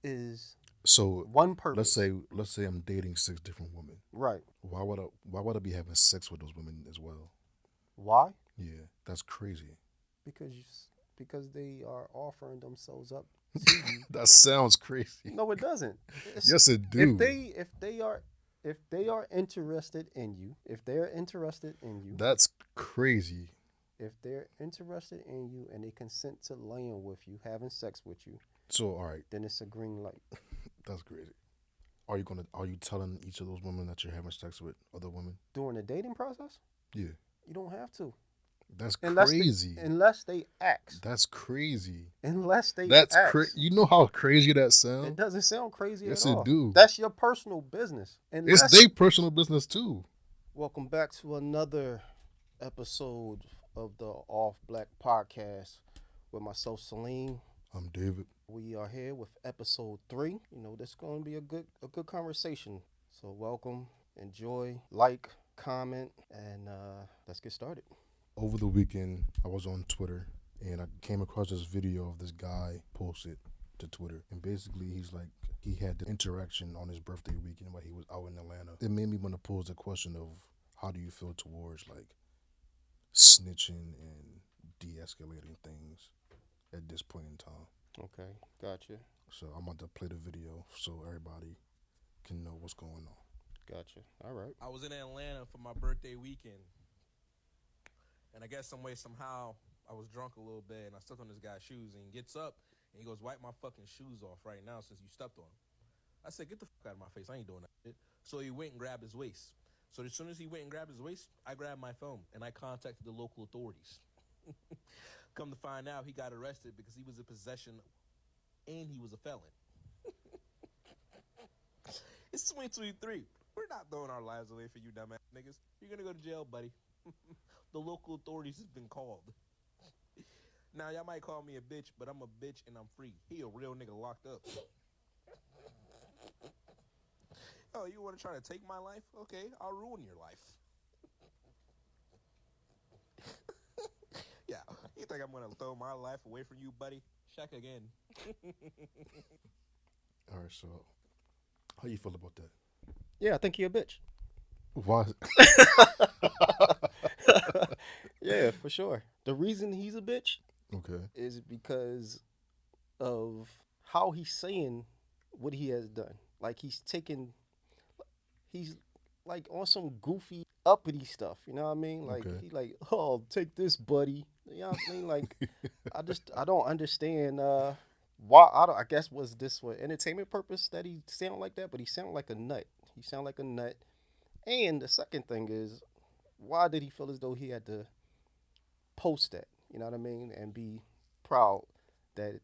is So one let's purpose. say let's say I'm dating six different women. Right. Why would I be having sex with those women as well? Why? Yeah, that's crazy. Because because they are offering themselves up to you. That sounds crazy. No, it doesn't. It's, Yes, it if do. they are interested in you, if they're interested in you, That's crazy. if they're interested in you and they consent to laying with you, having sex with you, So all right, then it's a green light. that's crazy. Are you telling each of those women that you're having sex with other women? During the dating process, Yeah, you don't have to. that's Unless they crazy. unless they ask. That's crazy. Unless they That's crazy. ask. You know how crazy that It sounds? doesn't sound crazy at Yes, it all. do. That's your personal business. It's Unless their personal business too. welcome back to another episode of the Off Black Podcast with myself, Saalim. I'm David. We are here with episode 3. This is going to be a good conversation. So welcome, enjoy, like, comment, and let's get started. Over the weekend, I was on Twitter and I came across this video of this guy posted to Twitter. And basically, he's like, he had the interaction on his birthday weekend while he was out in Atlanta. It made me want to pose the question of how do you feel towards like snitching and de escalating things at this point in time? Okay, gotcha, So I'm about to play the video so everybody can know what's going on. gotcha. All right. I was in Atlanta for my birthday weekend, and I guess some way somehow I was drunk a little bit, and I stepped on this guy's shoes, and he gets up and he goes, "Wipe my fucking shoes off right now since you stepped on them." I said, "Get the fuck out of my face! I ain't doing that shit." So he went and grabbed his waist. So as soon as he went and grabbed his waist, I grabbed my phone and I contacted the local authorities. Come to find out, he got arrested because he was in possession and he was a felon. It's 2023. We're not throwing our lives away for you dumbass niggas. You're gonna go to jail, buddy. The local authorities have been called. Now y'all might call me a bitch, but I'm a bitch and I'm free. He a real nigga locked up. Oh, you want to try to take my life? Okay, I'll ruin your life. Yeah, you think I'm gonna throw my life away from you, buddy? Check again. All right, so how you feel about that? Yeah, I think you're a bitch. Why? Yeah, for sure. The reason he's a bitch Okay. is because of how he's saying what he has done. Like he's like on some goofy uppity stuff. You know what I mean? Like Okay. he like, oh, take this, buddy. You know what I mean? Like I don't understand why. I guess was this for entertainment purpose that he sound like that, but he sound like a nut. He sound like a nut. And the second thing is, why did he feel as though he had to post that? You know what I mean? And be proud that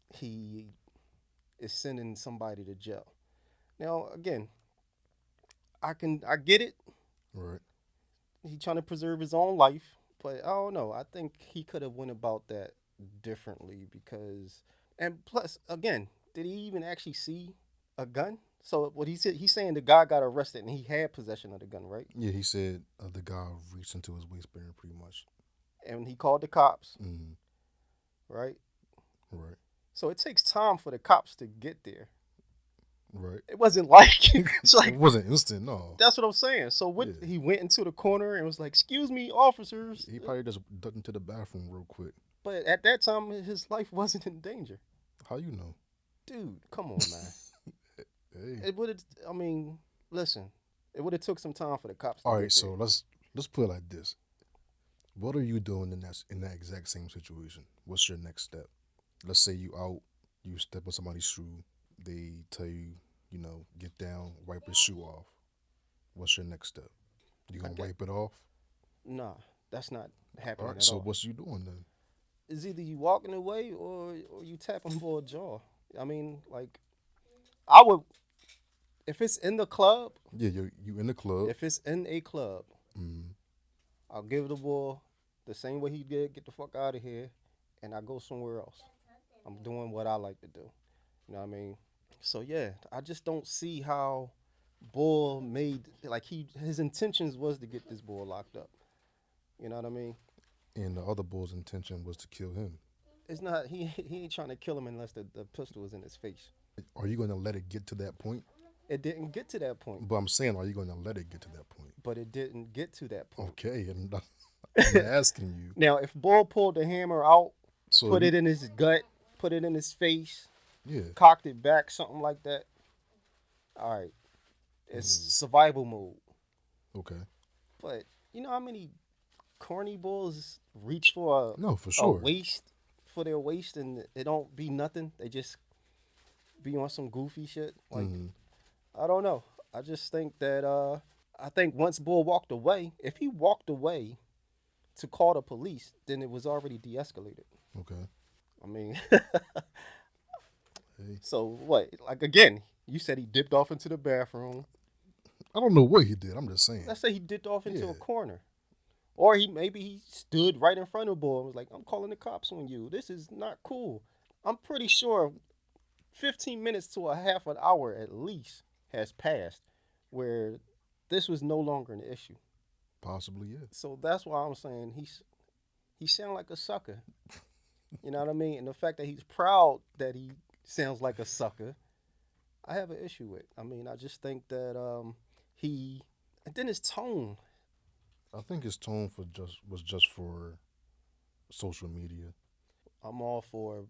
he is sending somebody to jail. Now, again, I get it. Right. He trying to preserve his own life, but I don't know. I think he could have went about that differently because, and plus, again, did he even actually see a gun? So what he said, he's saying the guy got arrested and he had possession of the gun, right? Yeah, he said the guy reached into his waistband pretty much. And he called the cops, Mm, right? right. So it takes time for the cops to get there. Right. It wasn't like it's It like wasn't instant, no. that's what I'm saying. So what Yeah. he went into the corner and was like, "Excuse me, officers," He probably just ducked into the bathroom real quick. but at that time his life wasn't in danger. How you know? Dude, come on, man. Hey. It would have. I mean, listen, it would have took some time for the cops to All right, get so there. let's put it like this. What are you doing in that exact same situation? What's your next step? Let's say you out, you step on somebody's shoe, they tell you, get down, wipe your shoe off. What's your next step? You I gonna get wipe it off? nah. That's not All happening right, at so all. what's you doing then? It's either you walking away or you tapping for a jaw. I mean, like I would if it's in the club. Yeah, you in the club. If it's in a club, Mm, I'll give the ball the same way he did. Get the fuck out of here, and I go somewhere else. I'm doing what I like to do. You know what I mean? So yeah, I just don't see how Bull made like his intentions was to get this bull locked up. You know what I mean? and the other bull's intention was to kill him. It's not he ain't trying to kill him unless the pistol is in his face. Are you going to let it get to that point? It didn't get to that point, But I'm saying, are you going to let it get to that point? but it didn't get to that point. Okay, I'm asking you. Now, if Bull pulled the hammer out, So put you, it in his gut, put it in his face, yeah, cocked it back, something like that, all right, it's mm, survival mode. okay, But you know how many corny bulls reach for no, for a sure. waist for their waist and it don't be nothing. They just be on some goofy shit. Like Hmm. I don't know. I just think that I think once Bull walked away, if he walked away to call the police, then it was already de-escalated. Okay. I mean, Hey, so what? Like again, you said he dipped off into the bathroom. I don't know what he did. I'm just saying. Let's say he dipped off into Yeah. a corner. Or he stood right in front of Bull and was like, I'm calling the cops on you. This is not cool. I'm pretty sure 15 minutes to a half an hour at least has passed where this was no longer an issue. Possibly, yeah. So that's why I'm saying he sounds like a sucker. You know what I mean? And the fact that he's proud that he sounds like a sucker, I have an issue with. I mean, I just think that he and then his tone. I think his tone for just was just for social media. I'm all for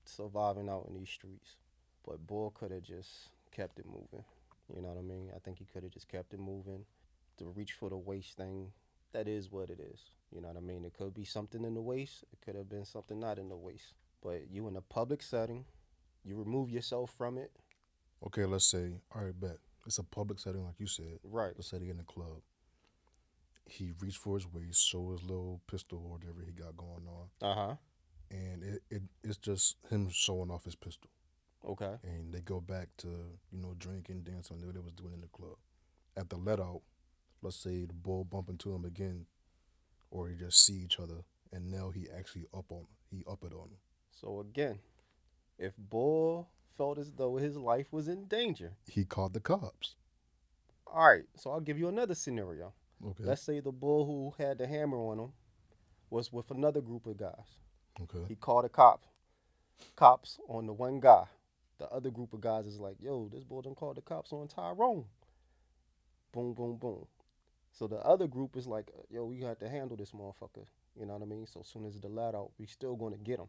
surviving out in these streets, but Bull could have just kept it moving. You know what I mean? I think he could have just kept it moving. The reach for the waist thing, that is what it is. You know what I mean? It could be something in the waist. It could have been something not in the waist. But you in a public setting, you remove yourself from it. Okay, let's say, all right, bet it's a public setting, like you said. Right. Let's say they in a club. He reached for his waist, show his little pistol or whatever he got going on, Uh huh. and it's just him showing off his pistol. Okay. And they go back to drinking, dancing, whatever they was doing in the club. At the let out, let's say the bull bump into him again, or he just see each other, and now he actually he up it on him. So again, if Bull felt as though his life was in danger, He called the cops. all right. So I'll give you another scenario. Okay, Let's say the bull who had the hammer on him was with another group of guys. okay, He called the cops on the one guy. The other group of guys is like, yo, this bull done called the cops on Tyrone. Boom, boom, boom. So the other group is like, yo, we got to handle this motherfucker. You know what I mean? So as soon as the let out, we still going to get him.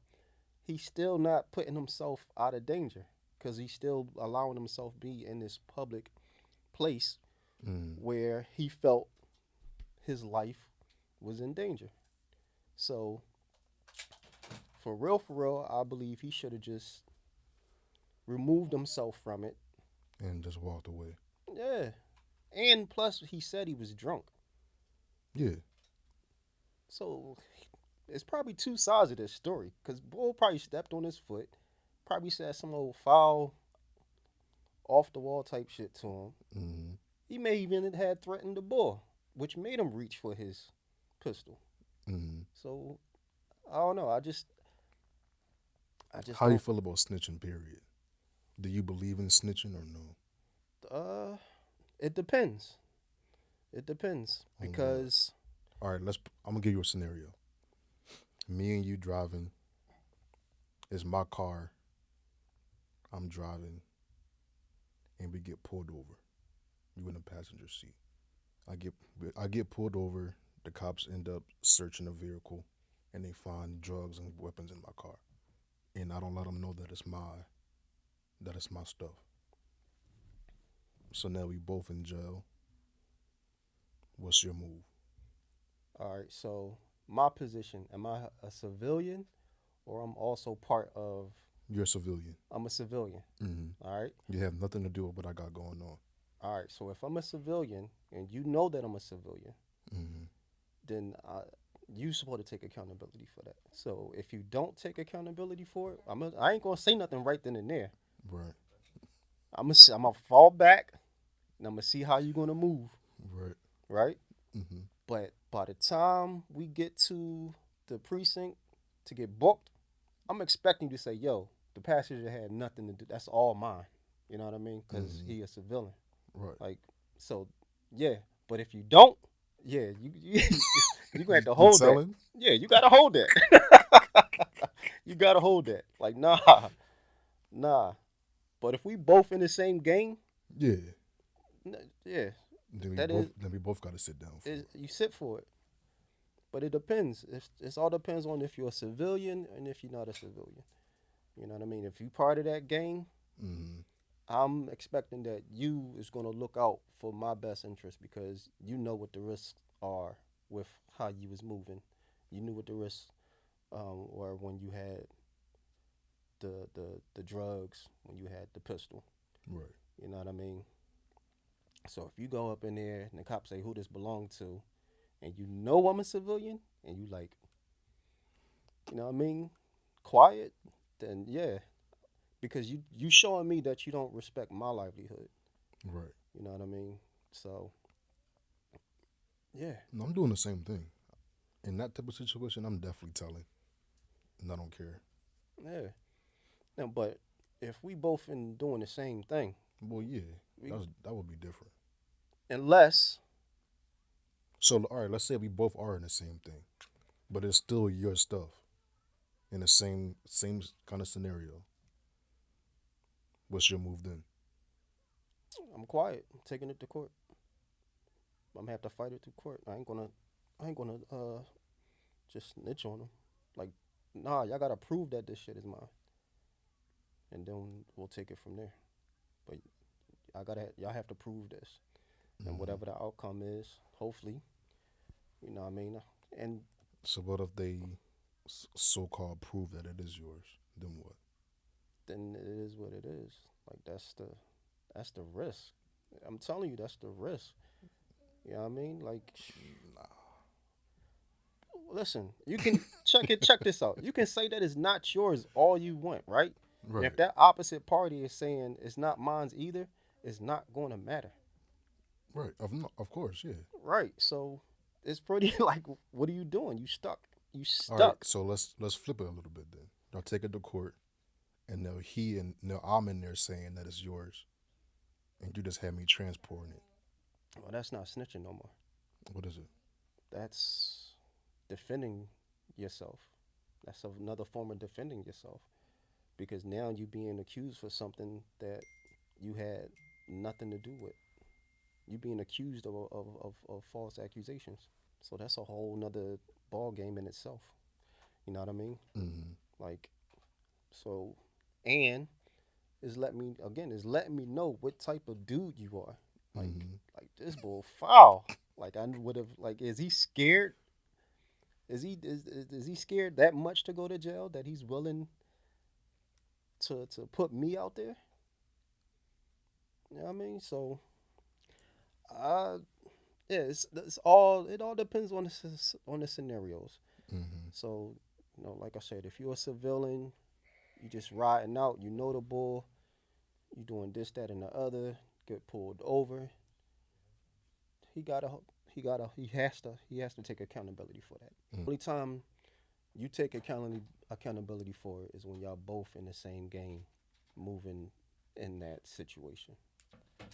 He's still not putting himself out of danger because he's still allowing himself be in this public place mm, where he felt his life was in danger. So for real, I believe he should have just removed himself from it. and just walked away. Yeah. And plus, he said he was drunk. Yeah, So it's probably two sides of this story. Because Bull probably stepped on his foot, probably said some old foul, off the wall type shit to him. mm, He may even had threatened the Bull, which made him reach for his pistol. mm. So I don't know. I just How do you don't. feel about snitching? Period. Do you believe in snitching or no? Uh, it depends. It depends On what? because All right, let's. I'm gonna give you a scenario. Me and you driving. It's my car. I'm driving, and we get pulled over. You in the passenger seat. I get I get pulled over. The cops end up searching the vehicle, and they find drugs and weapons in my car. And I don't let them know that it's my stuff. So now we both in jail. What's your move? all right. So my position: am I a civilian or I'm also part of? You're a civilian. I'm a civilian. Hmm. All right. You have nothing to do with what I got going on. All right. So if I'm a civilian and you know that I'm a civilian, Hmm. then you supposed to take accountability for that. So if you don't take accountability for it, I ain't gonna say nothing right then and there. Right. I'm gonna fall back and I'm gonna see how you gonna move, Right. right? Hmm. But by the time we get to the precinct to get booked, I'm expecting you to say, "Yo, the passenger had nothing to do. That's all mine." You know what I mean? Because Hmm. he a civilian. Right. Like, so, yeah. But if you don't, yeah, you gonna have to You hold that. telling? Yeah, you gotta hold that. You gotta hold that. Like, nah, Nah. But if we both in the same gang, Yeah. yeah, Then we that both is, then we both got to sit down for is it. you sit for it. But it depends. It all depends on if you're a civilian and if you're not a civilian. You know what I mean? If you part of that gang, Mm-hmm. I'm expecting that you is gonna look out for my best interest because you know what the risks are with how you was moving. You knew what the risks were when you had the drugs, when you had the pistol. Right. You know what I mean? So if you go up in there and the cops say who this belong to, and you know I'm a civilian, and you like, you know what I mean, quiet, then yeah, because you showing me that you don't respect my livelihood. Right. You know what I mean? So yeah, No, I'm doing the same thing. In that type of situation, I'm definitely telling, and I don't care. yeah. Now, but if we both in doing the same thing, Well, yeah, we that would be different. unless So, all right, let's say we both are in the same thing, but it's still your stuff in the same kind of scenario. What's your move then? I'm quiet, I'm taking it to court. I'm gonna have to fight it to court. I ain't gonna just snitch on them. Like, nah, y'all gotta prove that this shit is mine, and then we'll take it from there. But y'all have to prove this, and Mm-hmm. whatever the outcome is, hopefully, you know what I mean. And So, what if they so-called prove that it is yours? Then what? then it is what it is. Like that's the risk. I'm telling you, that's the risk. You know what I mean? Like, listen, you can check it. Check this out. You can say that it's not yours all you want, right? And if Right. that opposite party is saying it's not mine's either, it's not going to matter, Right. Of course, yeah. right? So it's pretty like, what are you doing? You stuck. You All right. stuck. So let's flip it a little bit then. I'll take it to court, and now I'm in there saying that it's yours, and you just had me transporting it. Well, that's not snitching no more. What is it? That's defending yourself. That's another form of defending yourself because now you being accused for something that you had nothing to do with. You being accused of false accusations. So that's a whole nother ball game in itself. You know what I mean? Mm-hmm. Like, so, and is letting me know what type of dude you are. Mm-hmm. Like this bull foul. Like I would have. Like, is he scared? Is he scared that much to go to jail that he's willing to put me out there? You know what I mean? So, I yeah, it all depends on the scenarios. Mm-hmm. So, like I said, if you're a civilian, you just riding out, you know the bull, you doing this, that, and the other, get pulled over. He gotta, he has to take accountability for that. Mm-hmm. Only time you take accountability for it is when y'all both in the same game, moving in that situation.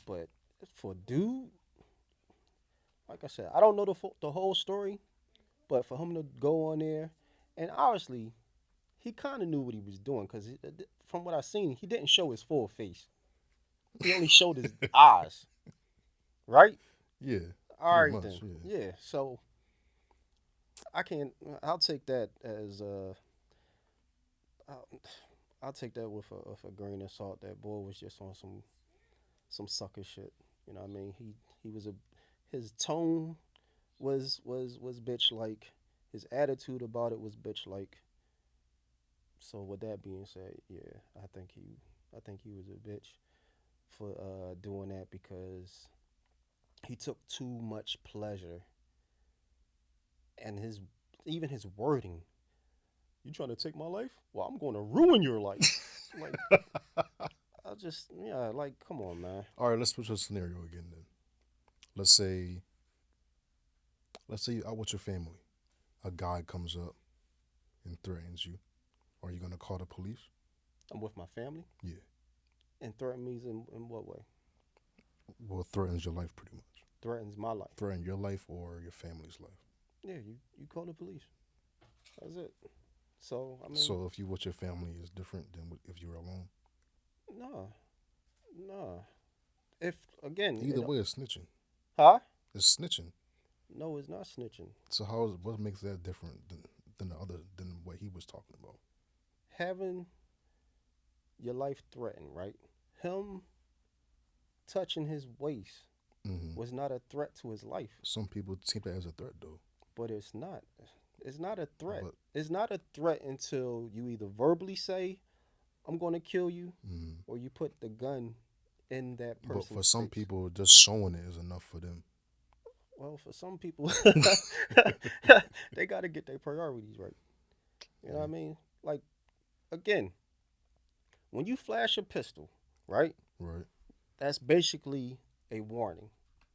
But for dude, like I said, I don't know the whole story, but for him to go on there, and obviously he kind of knew what he was doing because from what I seen, he didn't show his full face. He only showed his eyes, right? Yeah. All Pretty right much. then, Yeah. yeah. So I can't. I'll take that as I'll, I'll take that with a grain of salt. That boy was just on some sucker shit. You know what I mean? He was a his tone was bitch like. His attitude about it was bitch like. So with that being said, yeah, I think he was a bitch for doing that because he took too much pleasure and his even his wording. You trying to take my life? Well, I'm going to ruin your life. Like I just yeah, like come on, man. All right. Let's switch the scenario again then. Let's say let's say you're out with your family. A guy comes up and threatens you. Are you gonna call the police? I'm with my family Yeah. and threaten me in what way? Well, threatens your life pretty much. Threatens my life. Threaten your life or your family's life. Yeah, you call the police. That's it. So I mean, So if you with your family is different than if you're alone. No, no. If again, Either way, it's snitching. huh? It's snitching. No, it's not snitching. So how is what makes that different than the other than what he was talking about? Having your life threatened, right? Him touching his waist Hmm. was not a threat to his life, Some people take that as a threat, though. but it's not. It's not a threat. But It's not a threat until you either verbally say, "I'm going to kill you," mm, or you put the gun in that but for person's some face. people, just showing it is enough for them. Well, for some people, they got to get their priorities right. You know what Yeah. I mean? Like, again, when you flash a pistol, right? Right. That's basically a warning.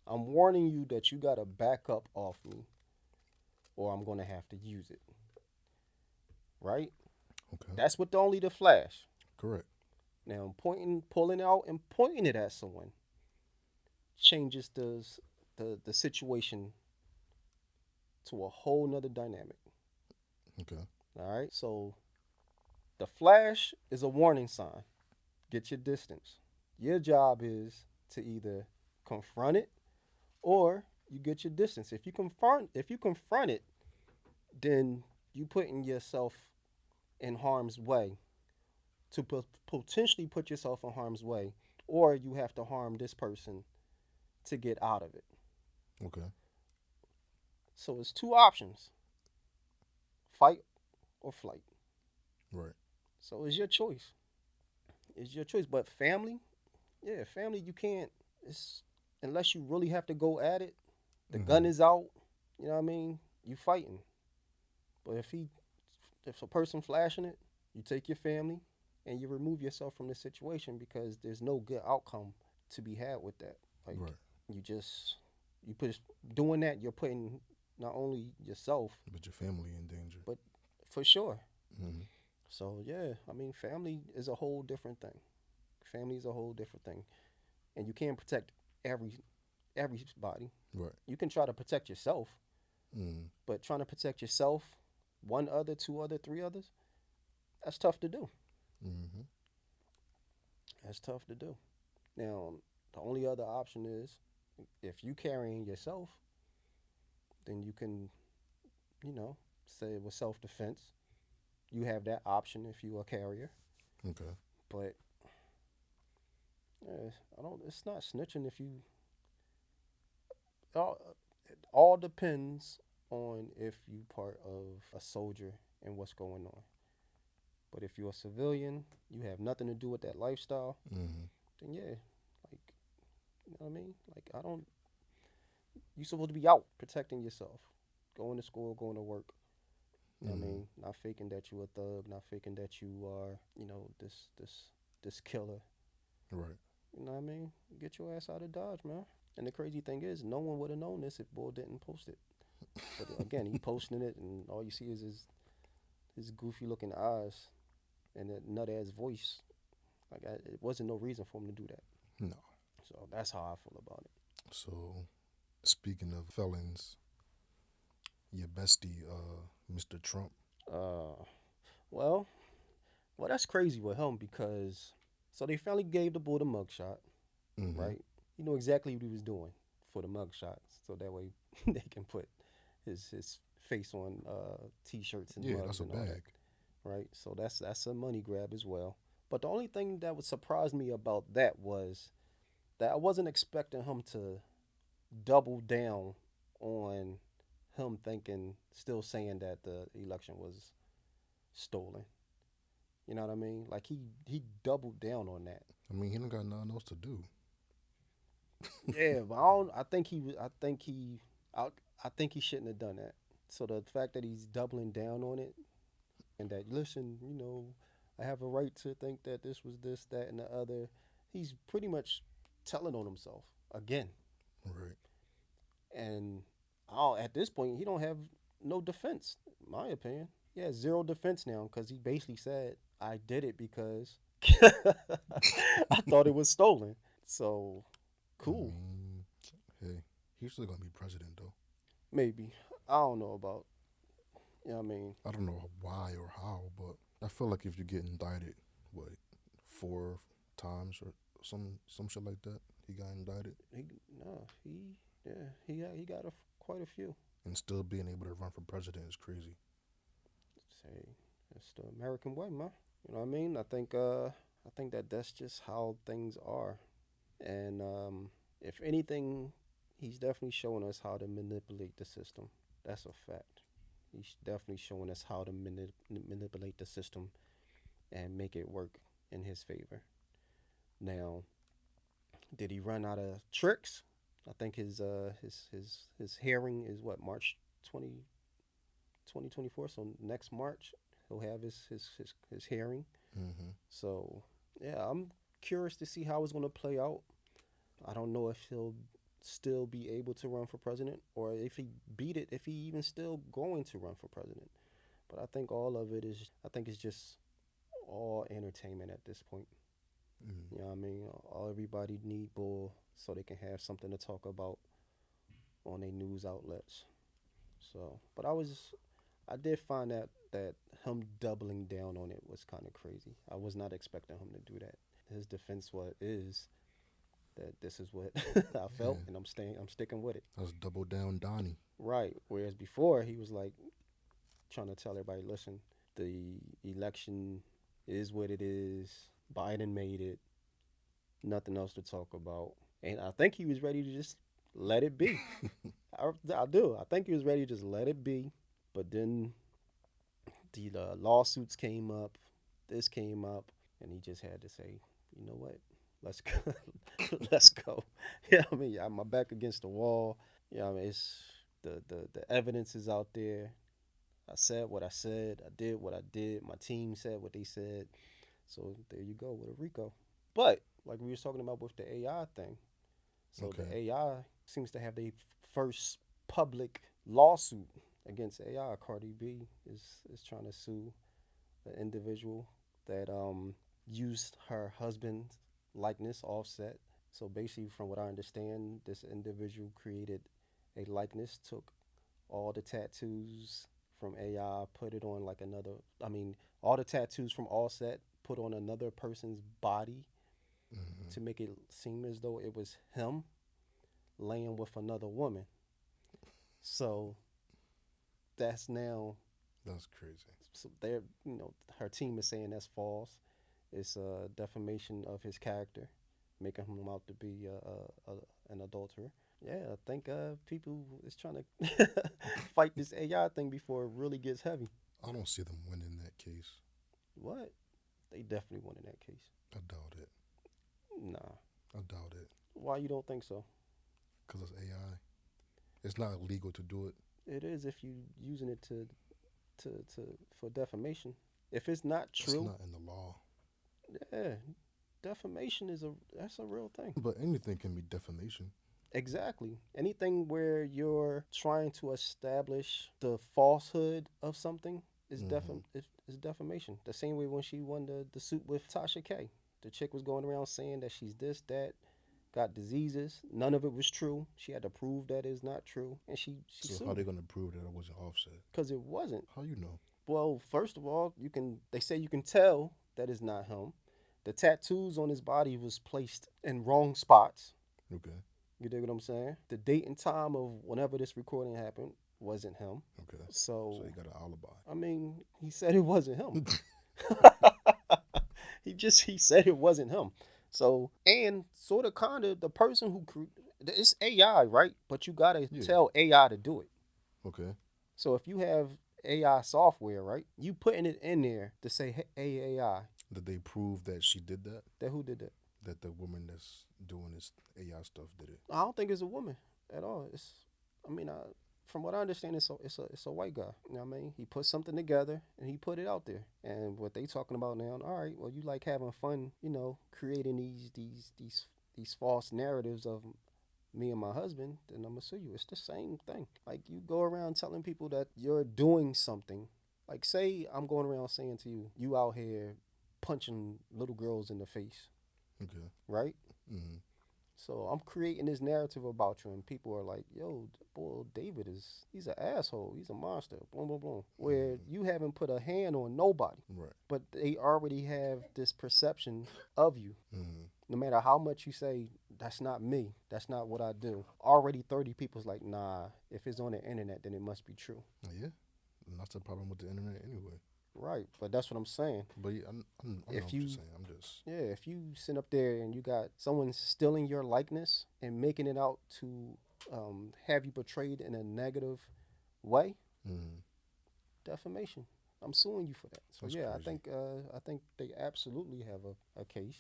I'm warning you that you got to back up off me or I'm going to have to use it, right? Okay. That's what only the flash. Correct. Now, pointing, pulling out and pointing it at someone changes the situation to a whole nother dynamic. Okay. All right. So the flash is a warning sign. Get your distance. Your job is to either confront it or you get your distance. If you confront it, then you putting yourself in harm's way to potentially put yourself in harm's way, or you have to harm this person to get out of it. Okay. So it's two options: fight or flight. Right. So it's your choice. It's your choice. But family, yeah, family, you can't. It's unless you really have to go at it. The gun Hmm. is out. You know what I mean? You fighting. But if a person flashing it, you take your family and you remove yourself from the situation because there's no good outcome to be had with that. Like Right. you just you put doing that, you're putting not only yourself, But your family in danger. but for sure. Hmm. So yeah, I mean, family is a whole different thing. Family is a whole different thing, and you can't protect everybody. Right. You can try to protect yourself, Mm. but trying to protect yourself, one other, two other, three others, that's tough to do. Hmm. That's tough to do. Now, the only other option is if you carrying yourself, then you can, you know, say it was self defense. You have that option if you are a carrier. Okay. But I don't. It's not snitching if you. All, it all depends on if you part of a soldier and what's going on. But if you're a civilian, you have nothing to do with that lifestyle. Hmm. Then yeah, like you know what I mean. Like I don't. You supposed to be out protecting yourself, going to school, going to work. You know what I Hmm. mean? Not faking that you a thug, not faking that you are, this killer. Right. You know what I mean? Get your ass out of Dodge, man. And the crazy thing is, no one would have known this if Bull didn't post it. But again, he posting it, and all you see is his goofy looking eyes and that nut ass voice. It wasn't no reason for him to do that. No. So that's how I feel about it. So speaking of felons, your bestie, Mr. Trump. Uh, well, well, that's crazy with him because so they finally gave the Bull the mugshot, Hmm. right? He knew exactly what he was doing for the mugshot, so that way they can put his face on t-shirts and Yeah, mugs that's a and all that, bag. right? So that's a money grab as well. But the only thing that would surprise me about that was that I wasn't expecting him to double down on him thinking, still saying that the election was stolen. You know what I mean? Like he doubled down on that. I mean, he don't got nothing else to do. Yeah, but I don't. I think he. I, I think he shouldn't have done that. So the fact that he's doubling down on it and that listen, I have a right to think that this was this, that, and the other. He's pretty much telling on himself again. Right. And at this point, he don't have no defense. In my opinion, he has zero defense now because he basically said, "I did it because I thought it was stolen." So I cool, mean, hey, he's still gonna be president though. maybe. I don't know about. You know what I mean? I don't know why or how, but I feel like if you get indicted, what, 4 times or some shit like that. He got indicted He no, he yeah, he got quite a few. and still being able to run for president is crazy. Say it's the American way, man. You know what I mean? I think that that's just how things are. And if anything, he's definitely showing us how to manipulate the system. That's a fact. He's definitely showing us how to manipulate the system and make it work in his favor. Now, did he run out of tricks? I think his hearing is what March 2024. So next March he'll have his hearing. Mm-hmm. So yeah, I'm curious to see how it's going to play out. I don't know if he'll still be able to run for president or if he beat it, if he even still going to run for president. But I think all of it is, I think it's just all entertainment at this point. Mm-hmm. You know what I mean? All everybody need bull so they can have something to talk about on their news outlets. So, but I did find that him doubling down on it was kind of crazy. I was not expecting him to do that. His defense what is that this is what I felt, Yeah, and I'm sticking with it. that's double down Donnie. Right. Whereas before he was like trying to tell everybody, listen, the election is what it is. Biden made it. Nothing else to talk about. And I think he was ready to just let it be. I do. I think he was ready to just let it be. But then the lawsuits came up. This came up, and he just had to say, you know what? Let's go. Let's go. Yeah, I mean, I'm my back against the wall. Yeah, I mean, it's the evidence is out there. I said what I said. I did what I did. My team said what they said. So there you go with a Rico. But like we were talking about with the AI thing, so the Okay. AI seems to have the first public lawsuit against AI. Cardi B is trying to sue the individual that used her husband's likeness, Offset. So basically, from what I understand, this individual created a likeness, took all the tattoos from AI, put it on like another. I mean, all the tattoos from Offset put on another person's body Mm-hmm. to make it seem as though it was him laying with another woman. So that's now, That's crazy. so they're, her team is saying that's false. It's a defamation of his character, making him out to be an adulterer. Yeah, I think people is trying to fight this AI thing before it really gets heavy. I don't see them winning that case. What? They definitely won in that case. I doubt it. Nah. I doubt it. Why you don't think so? Because it's AI. It's not illegal to do it. It is if you using it to for defamation. If it's not It's true, not in the law. yeah, defamation is that's a real thing. But anything can be defamation. Exactly. Anything where you're trying to establish the falsehood of something Mm-hmm. is defamation. The same way when she won the suit with Tasha K. The chick was going around saying that she's this, that, got diseases. None of it was true. She had to prove that it's not true, and she So how sued they gonna prove that it wasn't Offset? because it wasn't. How you know? Well, first of all, you can. They say you can tell that it's not him. The tattoos on his body was placed in wrong spots. Okay. You dig what I'm saying? The date and time of whenever this recording happened wasn't him. Okay. So So, you got an alibi. I mean, he said it wasn't him. He said it wasn't him. So, and sort of kind of the person who it's AI, right? But you gotta Yeah. tell AI to do it. Okay. So if you have AI software, right? You putting it in there to say, "Hey AI," Did they prove that she did that? that who did that? That the woman that's doing this AI stuff did it? I don't think it's a woman at all. I mean, from what I understand, it's a white guy. You know what I mean? He put something together and he put it out there. And what they talking about now? All right, well, you like having fun, creating these false narratives of me and my husband, then I'm gonna sue you. It's the same thing. Like you go around telling people that you're doing something. Like say I'm going around saying to you, you out here punching little girls in the face, Okay. right? Mm-hmm. So I'm creating this narrative about you, and people are like, "Yo, boy, David he's an asshole. He's a monster." Boom, boom, boom. Where Mm-hmm. you haven't put a hand on nobody, Right. but they already have this perception of you. Mm-hmm. No matter how much you say that's not me, that's not what I do. Already 30 people's like, nah. If it's on the internet, then it must be true. Yeah. And that's the problem with the internet anyway. Right, but that's what I'm saying. But yeah, I know If what you're you saying. I'm just. Yeah, if you sit up there and you got someone stealing your likeness and making it out to have you portrayed in a negative way, Mm-hmm. defamation. I'm suing you for that. So That's yeah, crazy. I think they absolutely have a case.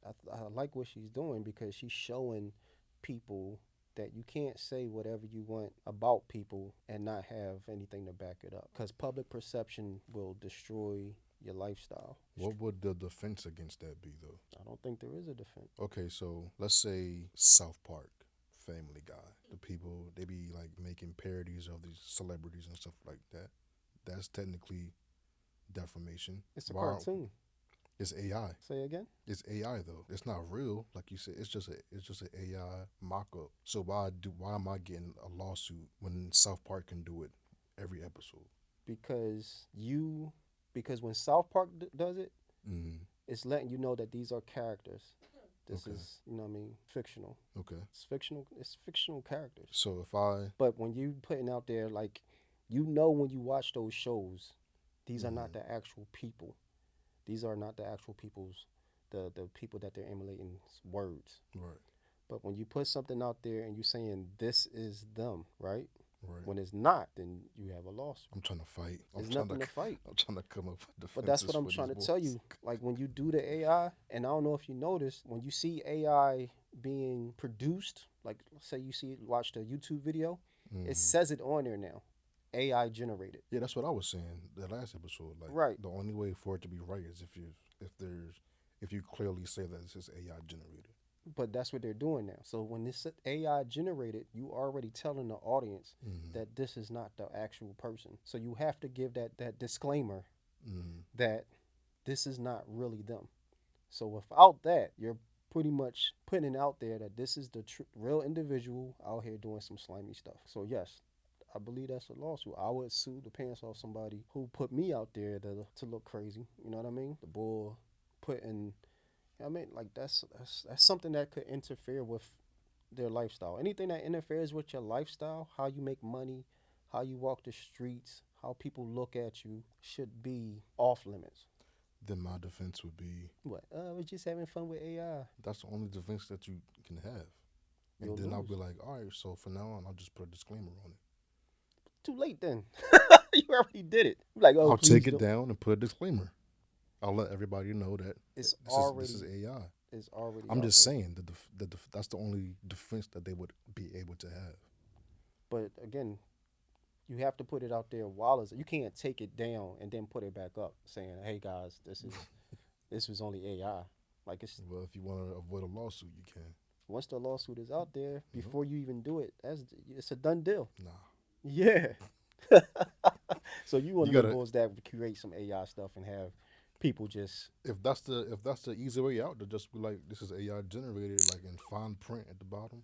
I like what she's doing because she's showing people that you can't say whatever you want about people and not have anything to back it up. Because public perception will destroy your lifestyle. What would the defense against that be, though? I don't think there is a defense. Okay, so let's say South Park, Family Guy. The people, they be like making parodies of these celebrities and stuff like that. That's technically defamation. It's a Why? cartoon. It's AI. Say again. It's AI though. It's not real, like you said. It's just an AI mock up. So why am I getting a lawsuit when South Park can do it every episode? Because because when South Park does it, Mm. it's letting you know that these are characters. This Okay. is, you know what I mean, fictional. Okay. It's fictional. It's fictional characters. So if I. But when you putting out there, like, you know, when you watch those shows, these are not Mm. the actual people. These are not the actual people's, the people that they're emulating words. Right. But when you put something out there and you're saying this is them, right? Right. When it's not, then you have a lawsuit. I'm trying to fight. There's nothing to fight. I'm trying to come up with But that's defenses what I'm for these trying to tell boys. you. Like when you do the AI, and I don't know if you noticed, when you see AI being produced, like say you watch the YouTube video, it Mm. says it on there now, AI generated. Yeah, that's what I was saying the last episode. Like Right. the only way for it to be right is if you clearly say that this is AI generated. But that's what they're doing now. So when this AI generated, you already telling the audience Mm. that this is not the actual person. So you have to give that disclaimer Mm. that this is not really them. So without that, you're pretty much putting it out there that this is the real individual out here doing some slimy stuff. So yes, I believe that's a lawsuit. I would sue the pants off somebody who put me out there to look crazy. You know what I mean? The bull putting. I mean, like that's something that could interfere with their lifestyle. Anything that interferes with your lifestyle, how you make money, how you walk the streets, how people look at you, should be off limits. Then my defense would be What? I was just having fun with AI. that's the only defense that you can have. And You'll then I'll be lose. like, all right, so from now on, I'll just put a disclaimer on it. Too late then. You already did it. You're like, oh, I'll take please it don't. down and put a disclaimer. I'll let everybody know that It's this is already AI. it's already I'm out just there. saying that that's the only defense that they would be able to have. But again, you have to put it out there while it's. You can't take it down and then put it back up, saying, "Hey guys, this was only AI." Like it's Well, if you want to avoid a lawsuit, you can. once the lawsuit is out there, Nope. before you even do it, it's a done deal. Nah. Yeah. So you one You of them gotta. bulls that would create some AI stuff and have people just If that's the easy way out, to just be like, this is AI generated, like in fine print at the bottom.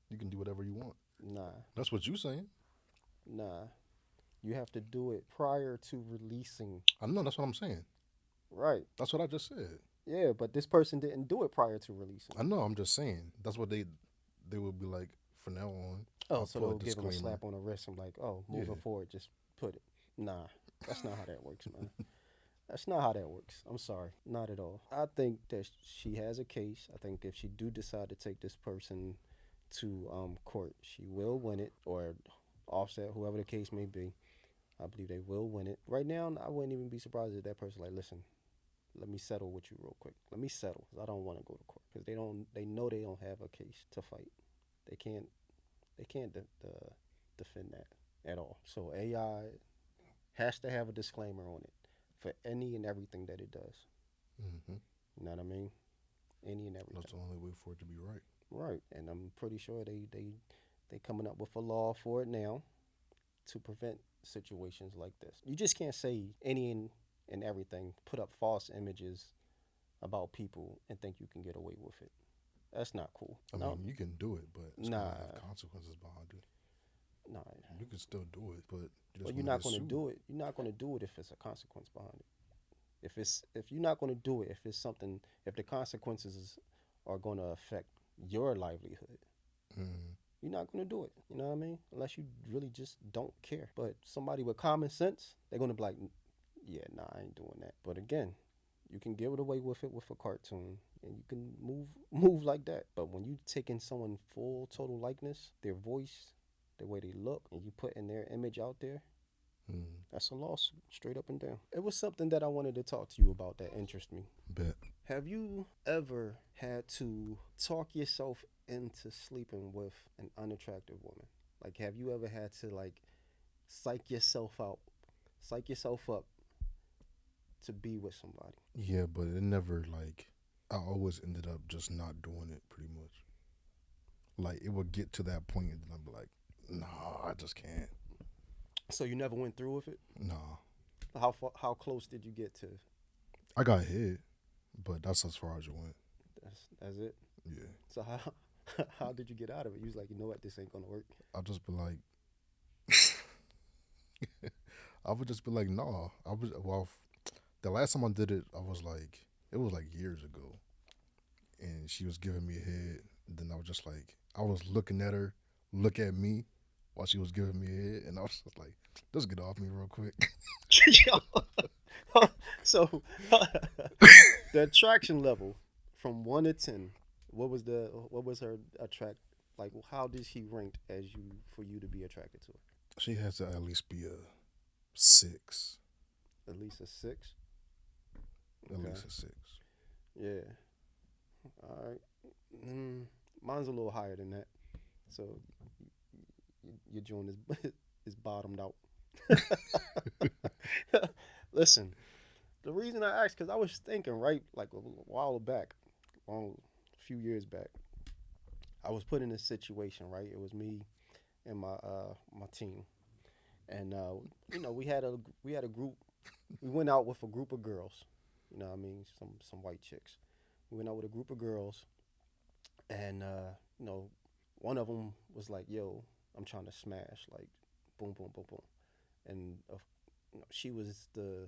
You can do whatever you want. nah, That's what you saying. nah. You have to do it prior to releasing. I know. That's what I'm saying. Right. That's what I just said. Yeah, but this person didn't do it prior to releasing. I know. I'm just saying. That's what they would be like. From now on, Oh, I'll so put a they'll give him a disclaimer. slap on the wrist and like, oh, moving Yeah. forward, just put it. Nah, that's not how that works, man. That's not how that works. I'm sorry, not at all. I think that she has a case. I think if she do decide to take this person to court, she will win it or offset, whoever the case may be. I believe they will win it. Right now, I wouldn't even be surprised if that person like, listen, let me settle with you real quick. Let me settle because I don't want to go to court because they don't. They know they don't have a case to fight. They can't. They can't defend that at all. So AI has to have a disclaimer on it for any and everything that it does. Hmm. You know what I mean? Any and That's everything. the only way for it to be right. Right. And I'm pretty sure they coming up with a law for it now to prevent situations like this. You just can't say any and everything, put up false images about people and think you can get away with it. That's not cool. I No, mean, you can do it, but it's gonna have nah, consequences behind it. nah. You can still do it, but you Well, just you're want to not get gonna sued. do it. You're not gonna do it if it's a consequence behind it. If you're not gonna do it, if it's something, if the consequences are gonna affect your livelihood, Mm, you're not gonna do it. You know what I mean? Unless you really just don't care. But somebody with common sense, they're gonna be like, yeah, nah, I ain't doing that. But again, you can get away with it with a cartoon, and you can move like that. But when you taking someone full total likeness, their voice, the way they look, and you putting their image out there, mm, that's a lawsuit, straight up and down. It was something that I wanted to talk to you about that interests me. bet. Have you ever had to talk yourself into sleeping with an unattractive woman? Like, have you ever had to like psych yourself out, psych yourself up to be with somebody? Yeah, but it never like. I always ended up just not doing it. Pretty much. Like it would get to that point, and then I'm like, nah, I just can't. So you never went through with it? Nah, How close did you get to? I got hit, but that's as far as it went. That's it. Yeah, So how how did you get out of it? You was like, you know what, this ain't gonna work. I'll just be like, I would just be like, nah. I was well. The last time I did it, I was like, it was like years ago, and she was giving me a head. And then I was just like, I was looking at her, look at me, while she was giving me a head, and I was just like, just get off me real quick. So the attraction level from 1 to 10, what was her attract, like how did she rank as you for you to be attracted to She has to at least be a 6, her? At least a 6. at Okay. least a 6. Yeah. All right. Mm, mine's a little higher than that. So your joint is is bottomed out. Listen, the reason I asked because I was thinking right like a while back, long a few years back, I was put in this situation. Right, it was me and my team, and we had a group. We went out with a group of girls. You know, what I mean, some white chicks. We went out with a group of girls, and you know, one of them was like, "Yo, I'm trying to smash." Like, boom, boom, boom, boom, and she was the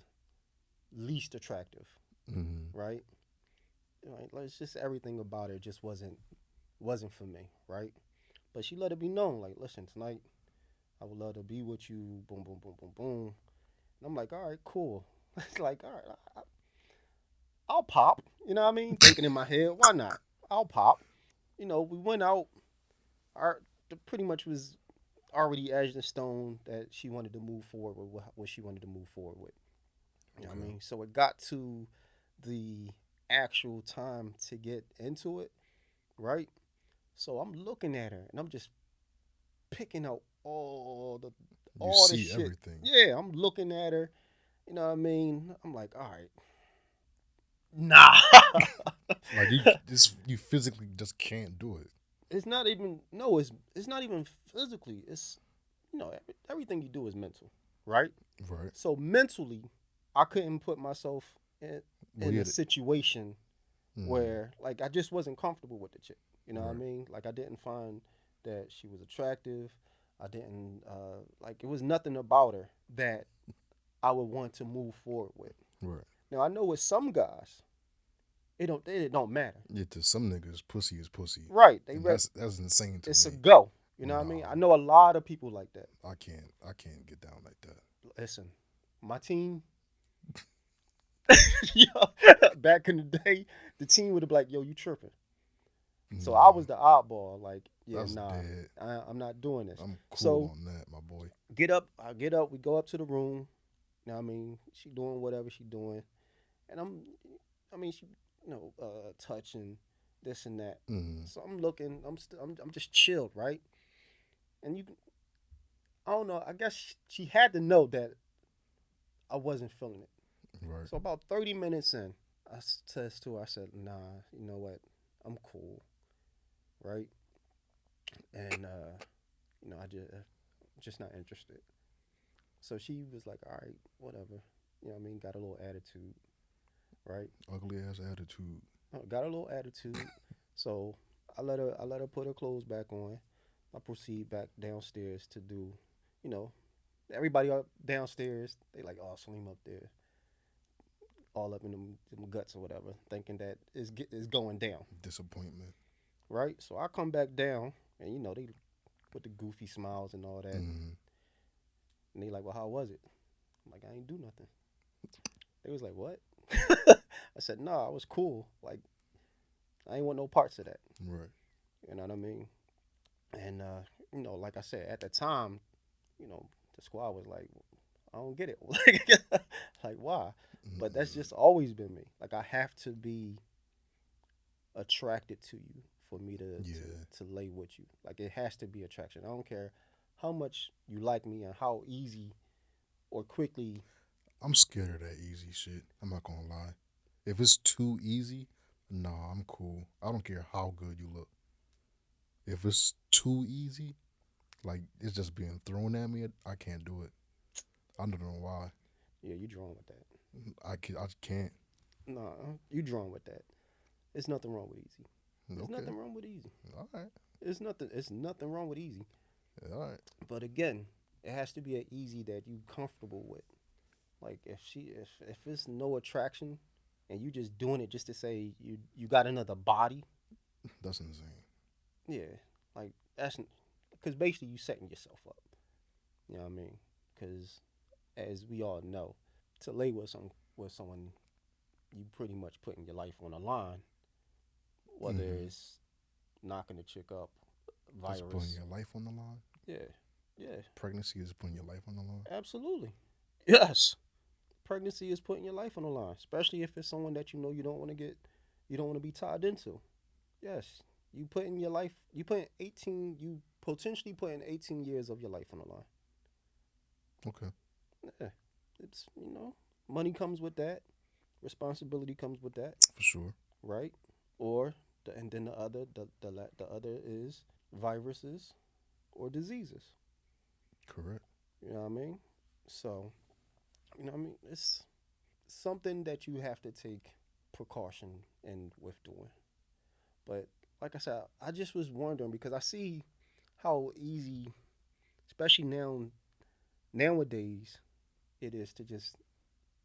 least attractive, Mm-hmm. right? Right, like it's just everything about her just wasn't for me, right? But she let it be known, like, listen, tonight I would love to be with you, boom, boom, boom, boom, boom. And I'm like, all right, cool. It's like, all right, I'll pop. You know what I mean? Thinking in my head, why not? I'll pop. You know, we went out. Our pretty much was already edged in stone that she wanted to move forward with what she wanted to move forward with. You know what I Okay. mean? So it got to the actual time to get into it, right? So I'm looking at her and I'm just picking out You all the see shit. everything. Yeah, I'm looking at her. You know what I mean? I'm like, all right, nah. Like you physically just can't do it. It's not even no. It's not even physically. It's everything you do is mental, right? Right. So mentally, I couldn't put myself in Well, in yeah. a situation Mm, where like I just wasn't comfortable with the chick. You know what I right. mean? Like I didn't find that she was attractive. I didn't like it was nothing about her that I would want to move forward with. Right. Now I know with some guys, it don't matter. Yeah. To some niggas, pussy is pussy, Right. They and read that's insane to it's a me. go. You know what I mean? Nah, I know a lot of people like that. I can't get down like that. Listen, my team, yo, back in the day, the team would have been like, yo, you tripping. So I Nah, was the oddball. Like, yeah, that's nah, dead. I'm not doing this. I'm cool So on that, my boy. I get up, we go up to the room. You know what I mean? She doing whatever she doing. And I mean, she, touching this and that. Mm, So I'm looking, I'm just chilled, right? And I don't know, I guess she had to know that I wasn't feeling it. right. So about 30 minutes in, I says to her, I said, nah, you know what? I'm cool, right? And, I just not interested. So she was like, all right, whatever. You know what I mean? Got a little attitude. right? Ugly ass attitude. Got a little attitude. So I let her put her clothes back on. I proceed back downstairs to do, you know, everybody up downstairs, they like, oh, Salim up there, all up in them guts or whatever, thinking that it's going down, Disappointment. right? So I come back down, and they with the goofy smiles and all that, Mm. and they like, well, how was it? I'm like, I ain't do nothing. They was like, what? I said, nah, I was cool. Like, I ain't want no parts of that. Right. You know what I mean? And like I said, at the time, the squad was like, I don't get it. Like why? But that's Mm. just always been me. Like I have to be attracted to you for me to Yeah. to, to lay with you. Like it has to be attraction. I don't care how much you like me and how easy or quickly. I'm scared of that easy shit. I'm not gonna lie. If it's too easy, nah, I'm cool. I don't care how good you look. If it's too easy, like it's just being thrown at me, I can't do it. I don't know why. Yeah, you drawn with that. I can't. Nah, you drawn with that. There's nothing wrong with easy. There's Okay. nothing wrong with easy. All right. It's nothing wrong with easy. All right. But again, it has to be an easy that you comfortable with. Like if it's no attraction and you just doing it just to say you got another body, That's insane. yeah, like that's because basically you setting yourself up. You know what I mean? Because as we all know, to lay with someone, you pretty much putting your life on the line. Whether Mm-hmm. it's knocking the chick up, That's putting virus, your life on the line. yeah, yeah, Pregnancy is putting your life on the line. absolutely, yes. Pregnancy is putting your life on the line, especially if it's someone that you don't want to you don't want to be tied into. Yes, you putting your life, you potentially putting 18 years of your life on the line. Okay. Yeah, it's money comes with that, responsibility comes with that, For sure. right? And then the other is viruses or diseases. Correct. You know what I mean? So what I mean, it's something that you have to take precaution in with doing. But like I said, I just was wondering because I see how easy, especially nowadays, it is to just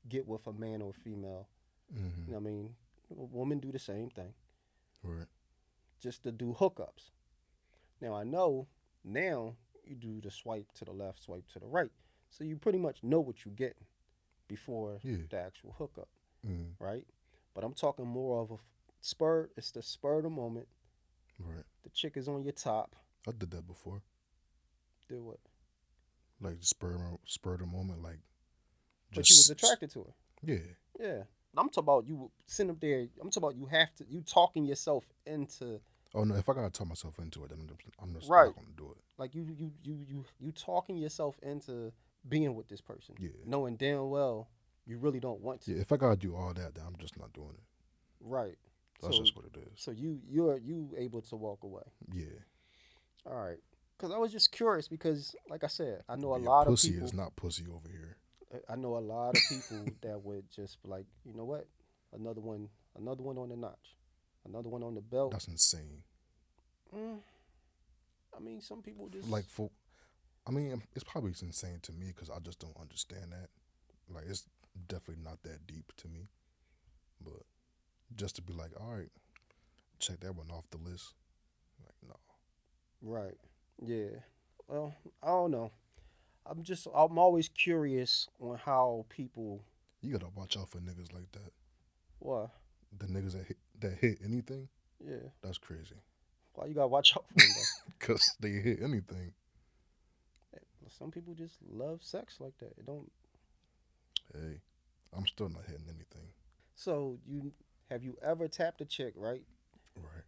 get with a man or female. Mm-hmm. You know what I mean? Women do the same thing, Right. just to do hookups. Now I know now you do the swipe to the left, swipe to the right, so you pretty much know what you're getting before Yeah. the actual hookup, Mm. right? But I'm talking more of a spur. It's the spur of the moment. Right. The chick is on your top. I did that before. Do what? Like spur of the moment. Like But you was just attracted to her. yeah. Yeah. I'm talking about you sitting up there. I'm talking about you talking yourself into Oh no, if I gotta talk myself into it, then I'm just right. not gonna do it. Like you talking yourself into being with this person, Yeah. knowing damn well you really don't want to. Yeah. If I gotta do all that, then I'm just not doing it. Right. That's So just what it is. so you able to walk away. Yeah. All right. Because I was just curious because like I said, I know a Being lot of pussy is people. not pussy over here. I know a lot of people that would just be like, you know what, another one on the notch, another one on the belt. That's insane. Mm, I mean, some people Like just for, I mean, it's probably insane to me because I just don't understand that. Like it's definitely not that deep to me. But just to be like, all right, check that one off the list. Like no, right. Yeah. Well, I don't know. I'm always curious on how people. you gotta watch out for niggas like that. Why? The niggas that hit anything, Yeah. that's crazy. Why you gotta watch out for them though? Cause they hit anything. Some people just love sex like that. It don't. Hey, I'm still not hitting anything. So have you ever tapped a chick right Right.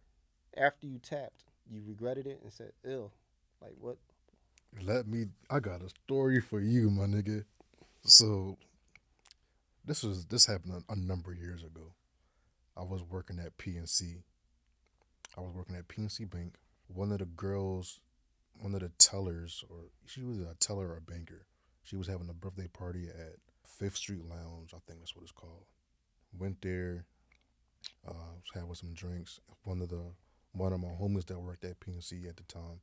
after you tapped? You regretted it and said, "Ill." Like what? I got a story for you, my nigga. So this happened a number of years ago. I was working at PNC. I was working at PNC Bank. One of the girls, one of the tellers, or she was a teller or a banker. She was having a birthday party at Fifth Street Lounge. I think that's what it's called. Went there, was having some drinks. One of my homies that worked at PNC at the time,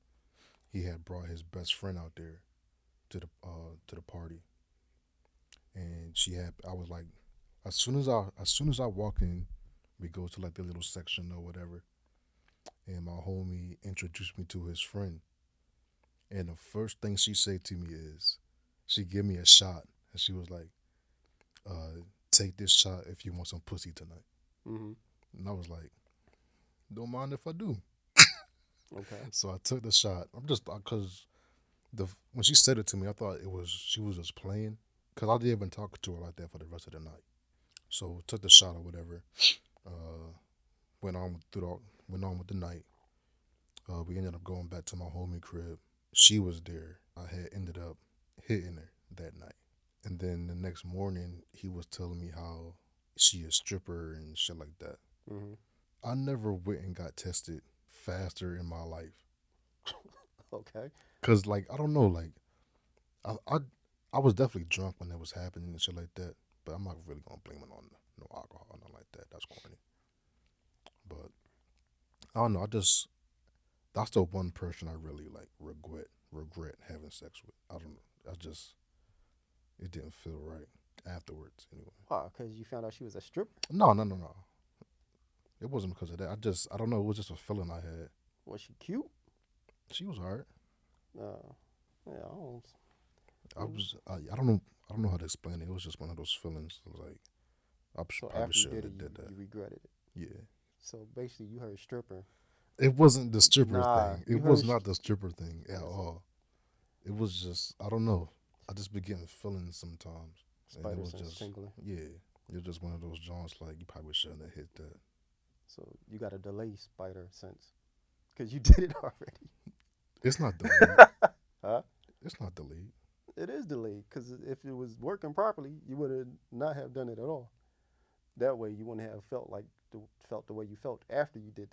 he had brought his best friend out there to the party, and I was like, as soon as I walk in, we go to like the little section or whatever, and my homie introduced me to his friend, and the first thing she said to me is, she gave me a shot, and she was like, "Take this shot if you want some pussy tonight." Mm-hmm. And I was like, "Don't mind if I do." Okay. So I took the shot. I'm just because the when she said it to me, I thought she was just playing, because I didn't even talk to her like that for the rest of the night. So took the shot or whatever. Uh, went on through went on with the night. We ended up going back to my homie crib. She was there. I had ended up hitting her that night. And then the next morning, he was telling me how she a stripper and shit like that. Mm-hmm. I never went and got tested faster in my life. Okay. Cause like I don't know, like I I, I was definitely drunk when that was happening and shit like that. But I'm not really gonna blame it on no alcohol or nothing like that. That's corny. But I don't know. That's the one person I really like regret having sex with. I don't know. I just it didn't feel right afterwards anyway. Why? Because you found out she was a stripper? No, no, no, no. It wasn't because of that. I don't know. It was just a feeling I had. Was she cute? She was alright. Uh, yeah, I don't. I don't know how to explain it. It was just one of those feelings. Like So probably after you shouldn't did it, have did that. you regretted it. Yeah. So basically, you heard stripper. It wasn't the stripper Nah, thing. you It was heard not the stripper thing at yes, all. It was just I don't know. I just be getting feelings sometimes, and it spider was sense just tingling. yeah. It was just one of those jaunts like you probably shouldn't have hit that. So you got a delay spider sense because you did it already. It's not delayed. Huh? It's not delayed. It is delayed because if it was working properly, you would have not have done it at all. That way, you wouldn't have felt the way you felt after you did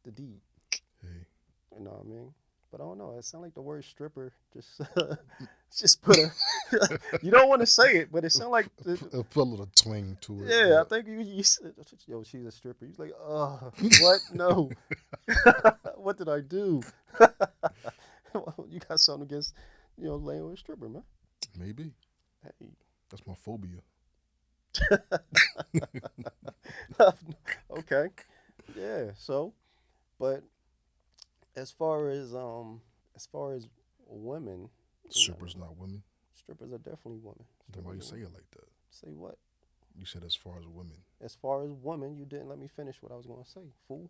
the deed. Hey, You know what I mean? But I don't know. It sounds like the word stripper just just put a. You don't want to say it, but it sounds like put a little twang to it, yeah. I but think you said, yo, she's a stripper. He's like, what? No. What did I do? You got something against laying with a stripper, man? maybe Hey. that's my phobia. Okay. Yeah. So, but as far as far as women, you know, Strippers not women. strippers are definitely women. Then why Strippers you are say women. it like that? Say what? You said as far as women. As far as women, you didn't let me finish what I was going to say, fool.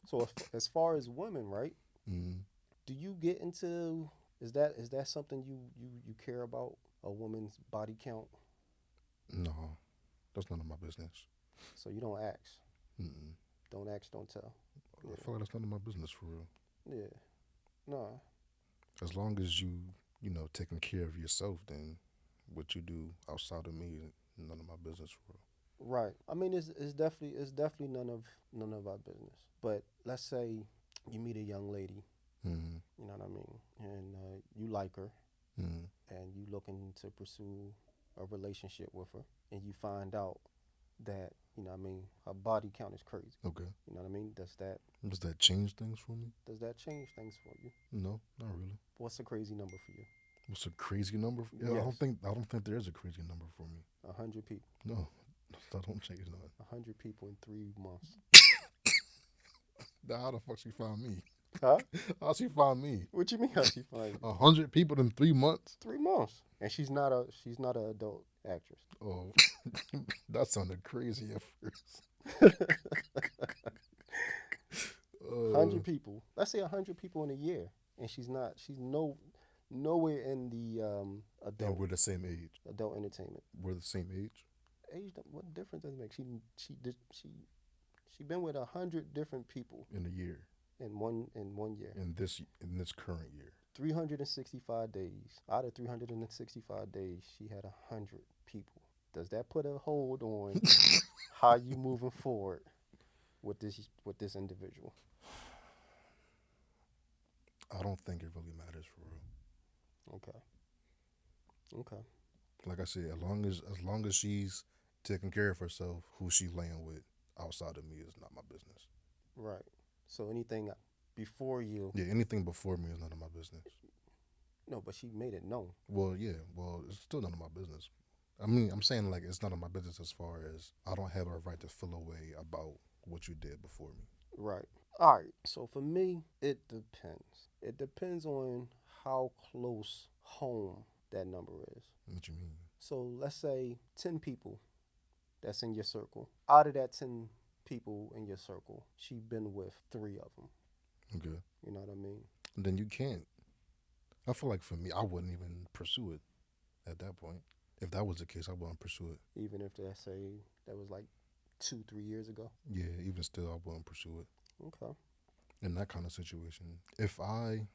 So as far as women, right? Mm, Do you get into is that something you care about? A woman's body count, no, that's none of my business. so you don't ask, Mm-mm. don't ask, don't tell. I Yeah, feel like that's none of my business for real. yeah, no, As long as you know, taking care of yourself, then what you do outside of me is none of my business for right. I mean, it's definitely none of our business. But let's say you meet a young lady, real. Mm-hmm. you know what I mean, and you like her, Mm-hmm. and you looking to pursue a relationship with her, and you find out that what I mean her body count is crazy. Okay. You know what I mean? Does that change things for me? Does that change things for you? No, not really. What's a crazy number for you? What's a crazy number? Yeah, Yes, I don't think there is a crazy number for me. 100 people. No, that don't change nothing. 100 people in 3 months. Now, how the fuck she found me? Huh? How she found me? What you mean? How she find you? 100 people in 3 months? 3 months, and she's not an adult actress. Oh, that sounded crazy at first. 100 people. Let's say 100 people in a year, and she's not. She's nowhere in the And adult we're the same age. adult entertainment. We're the same age. Age. What difference does it make? She been with 100 different people In a year. in one year. In this current year. 365 days. Out of 365 days, she had 100 people. Does that put a hold on how you moving forward with this individual? I don't think it really matters for real. Okay. Okay. Like I said, as long as she's taking care of herself. Who she laying with outside of me is not my business. Right. So anything before you, Yeah, anything before me is none of my business. no, but she made it known. Well, yeah, well, it's still none of my business. I mean, I'm saying like it's none of my business as far as I don't have a right to feel away about what you did before me. Right. All right. So for me, it depends. It depends on how close home that number is. What you mean? So let's say 10 people that's in your circle. Out of that 10 people in your circle, she been with 3 of them. Okay. You know what I mean? Then you can't. I feel like for me, I wouldn't even pursue it at that point. If that was the case, I wouldn't pursue it. Even if they say that was like 2, 3 years ago. Yeah, even still, I wouldn't pursue it Okay. in that kind of situation. If I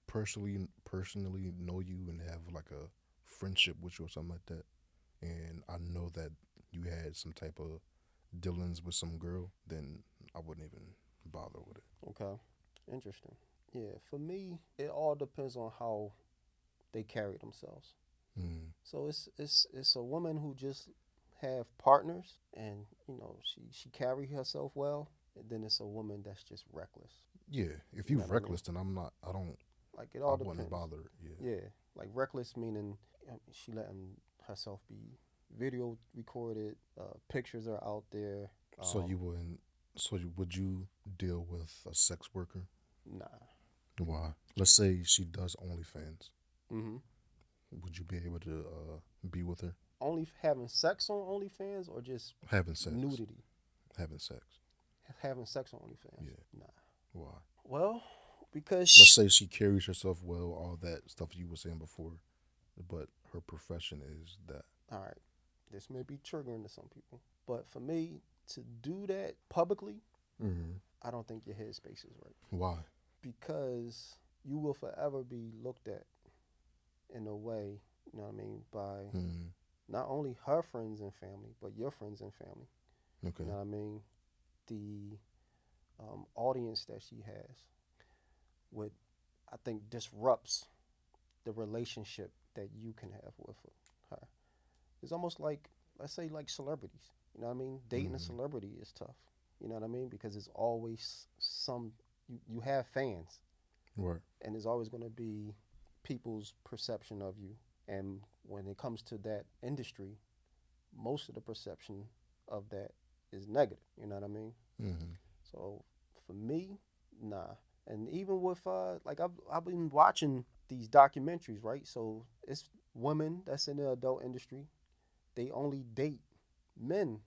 personally know you and have like a friendship with you or something like that, and I know that you had some type of dealings with some girl, then I wouldn't even bother with it. Okay. Interesting. Yeah. For me, it all depends on how they carry themselves. Mm. So it's a woman who just have partners and she carry herself well, and then it's a woman that's just reckless. Yeah, if You you know what I mean? reckless, then I'm not. I don't. Like it I all wouldn't depends. bother. Yeah. Yeah, like reckless meaning she letting herself be video recorded. Pictures are out there. So you wouldn't. Would you deal with a sex worker? Nah. Why? Let's say she does OnlyFans. Mm-hmm. Would you be able to be with her? Only having sex on OnlyFans or just Having sex. nudity? Having sex. Having sex on OnlyFans? Yeah. Nah. Why? Well, because Let's say she carries herself well, all that stuff you were saying before, but her profession is that. all right, this may be triggering to some people, but for me to do that publicly, Mm-hmm. I don't think your headspace is right Why? because you will forever be looked at in a way, you know what I mean, by Mm-hmm. not only her friends and family, but your friends and family. You Okay. know what I mean? The audience that she has would, I think, disrupts the relationship that you can have with her. It's almost like, let's say, like celebrities. You know what I mean? Dating a Mm-hmm. celebrity is tough. You know what I mean? Because it's always you have fans, Right. and there's always going to be people's perception of you. And when it comes to that industry, most of the perception of that is negative. You know what I mean? Mm-hmm. So for me, nah. And even with like I've been watching these documentaries, right? So it's women that's in the adult industry. They only date men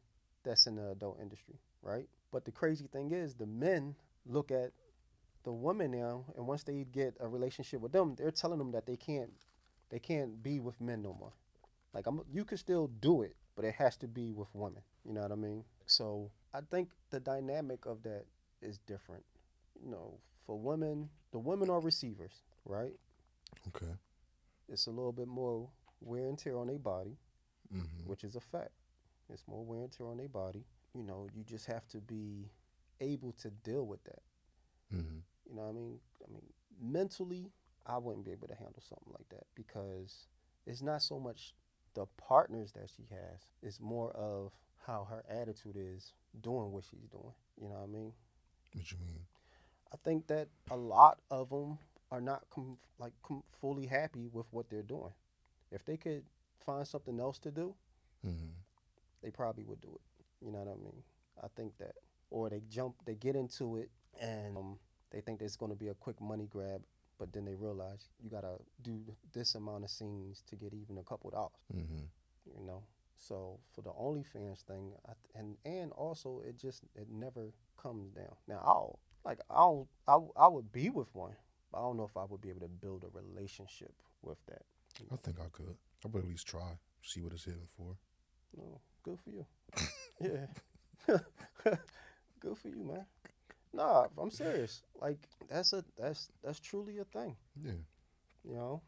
that's in the adult industry, right? But the crazy thing is the men look at the women now, and once they get a relationship with them, they're telling them that they can't be with men no more. Like you can still do it, but it has to be with women. You know what I mean? So I think the dynamic of that is different. For women, the women are receivers, right? Okay. It's a little bit more wear and tear on their body, Mm-hmm. which is a fact. It's more wear and tear on their body. You just have to be able to deal with that. Mm-hmm. You know what I mean? I mean, mentally, I wouldn't be able to handle something like that because it's not so much the partners that she has, it's more of how her attitude is doing what she's doing. You know what I mean? What you mean? I think that a lot of them are not fully happy with what they're doing. If they could find something else to do, Mm-hmm. they probably would do it. You know what I mean? I think that. Or they get into it and they think there's going to be a quick money grab, but then they realize you got to do this amount of scenes to get even a couple dollars, Mm-hmm. you know? So for the OnlyFans thing, and also it never comes down. Now I would be with one, but I don't know if I would be able to build a relationship with that. You I know, think I could. I would at least try. See what it's hitting for. no, good for you. Yeah, good for you, man. Nah, I'm serious. Like that's truly a thing, Yeah. you know.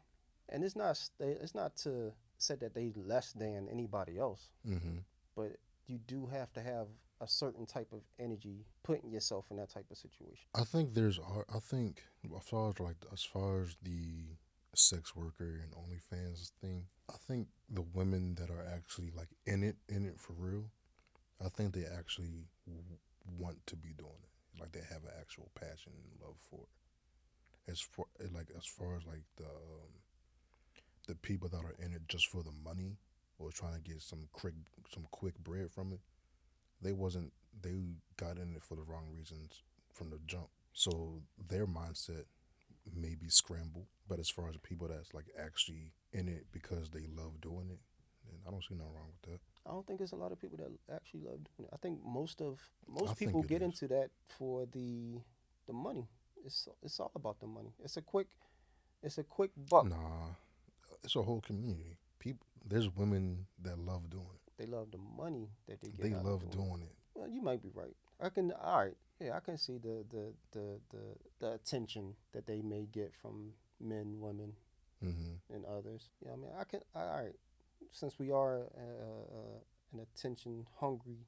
And it's not to say that they less than anybody else, Mm-hmm. but you do have to have a certain type of energy putting yourself in that type of situation. I think there's. I think as far as the sex worker and OnlyFans thing. I think the women that are actually like in it for real, I think they actually want to be doing it. Like they have an actual passion and love for it. As far as like the people that are in it just for the money or trying to get some quick bread from it, they wasn't they got in it for the wrong reasons from the jump. So their mindset may be scrambled. But as far as people that's like actually in it because they love doing it, then I don't see nothing wrong with that. I don't think there's a lot of people that actually love doing it. I think I most think people it get is. into that for the money. It's all about the money. It's a quick buck. Nah, it's a whole community. People, there's women that love doing it. They love the money that they get They out of love doing it. doing it. Well, you might be right. I can. All right. Yeah, I can see the attention that they may get from men, women, Hmm. and others. Yeah, I mean, I can. All right. Since we are an attention hungry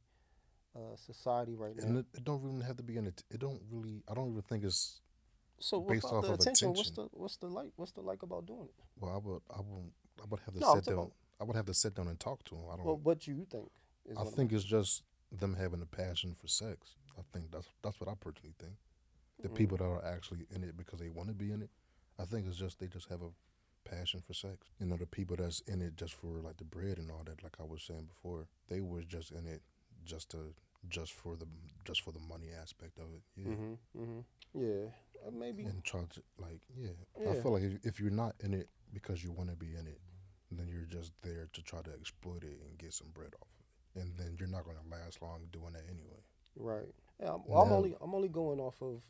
society right And now. it don't really have to be in it. It don't really. I don't even think it's So based without off the of attention, attention. what's the like about doing it? Well, I would have to No, I'm sit talking down. about. I would have to sit down and talk to them. I Well, don't. what you think is I what I'm. think it's just them having a passion for sex. I think that's what I personally think. The Mm, people that are actually in it because they want to be in it, I think it's just they just have a passion for sex. You know, the people that's in it just for like the bread and all that, like I was saying before, they was just in it just to just for the just for the money aspect of it. Yeah. mhm. Mhm. Yeah. Maybe. And try to like yeah. I Yeah. feel like if you're not in it because you want to be in it, then you're just there to try to exploit it and get some bread off of it. And then you're not going to last long doing that anyway. Right. Yeah. Well, Now, I'm only going off of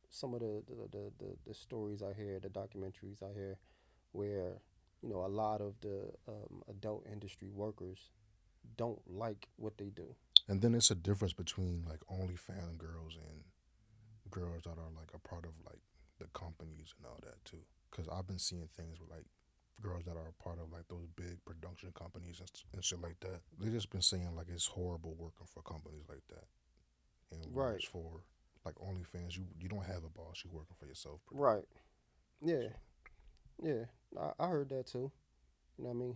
some of the stories I hear, the documentaries I hear, where a lot of the adult industry workers don't like what they do. and then it's a difference between like OnlyFans girls and girls that are like a part of like the companies and all that too. Because I've been seeing things with like girls that are a part of like those big production companies and shit like that. They just been saying like it's horrible working for companies like that. And whereas Right. for like OnlyFans, you don't have a boss. You're working for yourself pretty much. Right. Yeah. So Yeah. I heard that too. You know what I mean?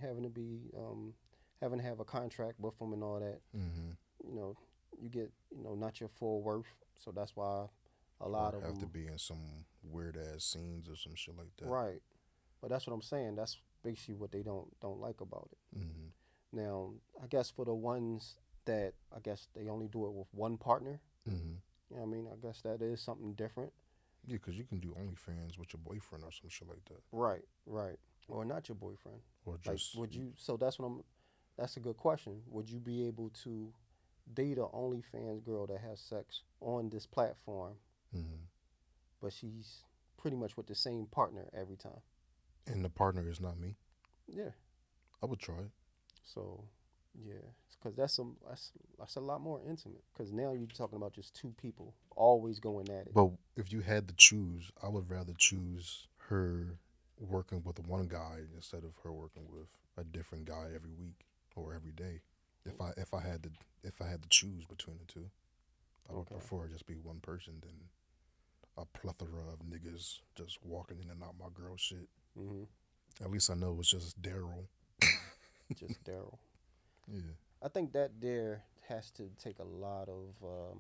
Having to have a contract with them and all that. mm-hmm. You know, you get not your full worth. So that's why a lot Or of have to them. be in some weird ass scenes or some shit like that. Right. But that's what I'm saying. That's basically what they don't like about it. Mm-hmm. Now, I guess for the ones that I guess they only do it with one partner. Mm-hmm. You know what I mean? I guess that is something different. Yeah, because you can do OnlyFans with your boyfriend or some shit like that, Right. Right. Or not your boyfriend. or Like, just would you? So that's what I'm. That's a good question. Would you be able to date a OnlyFans girl that has sex on this platform, mm-hmm. but she's pretty much with the same partner every time? And the partner is not me. Yeah. I would try it. So, yeah, because that's a lot more intimate. Because now you're talking about just two people always going at it. But if you had to choose, I would rather choose her working with one guy instead of her working with a different guy every week or every day. If I had to choose between the two, I would Okay. prefer just be one person than a plethora of niggas just walking in and out my girl shit. Mm-hmm. At least I know it's just Daryl. Just Daryl. Yeah. I think that there has to take a lot of.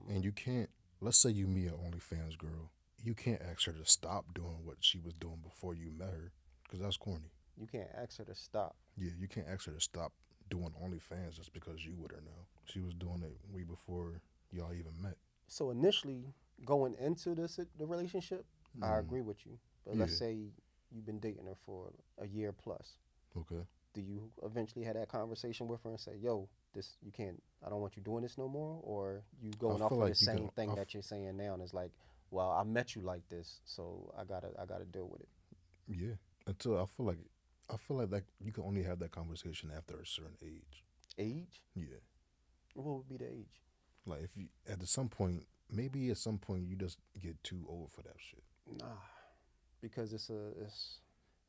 And you can't, let's say you meet an OnlyFans girl, you can't ask her to stop doing what she was doing before you met her because that's corny. You can't ask her to stop. Yeah, you can't ask her to stop doing OnlyFans just because you with her now. She was doing it way before y'all even met. So initially, going into the relationship, I Mm, agree with you. But let's yeah, say you've been dating her for a year plus. okay. Do you eventually have that conversation with her and say, "Yo, this you can't. I don't want you doing this no more," or you I going off feel of the like you can, same thing that you're saying now, and it's like, "Well, I met you like this, so I gotta deal with it." yeah. Until I feel like that you can only have that conversation after a certain age. Age? Yeah. What would be the age? Like if you, at some point, maybe at some point you just get too old for that shit. Nah, because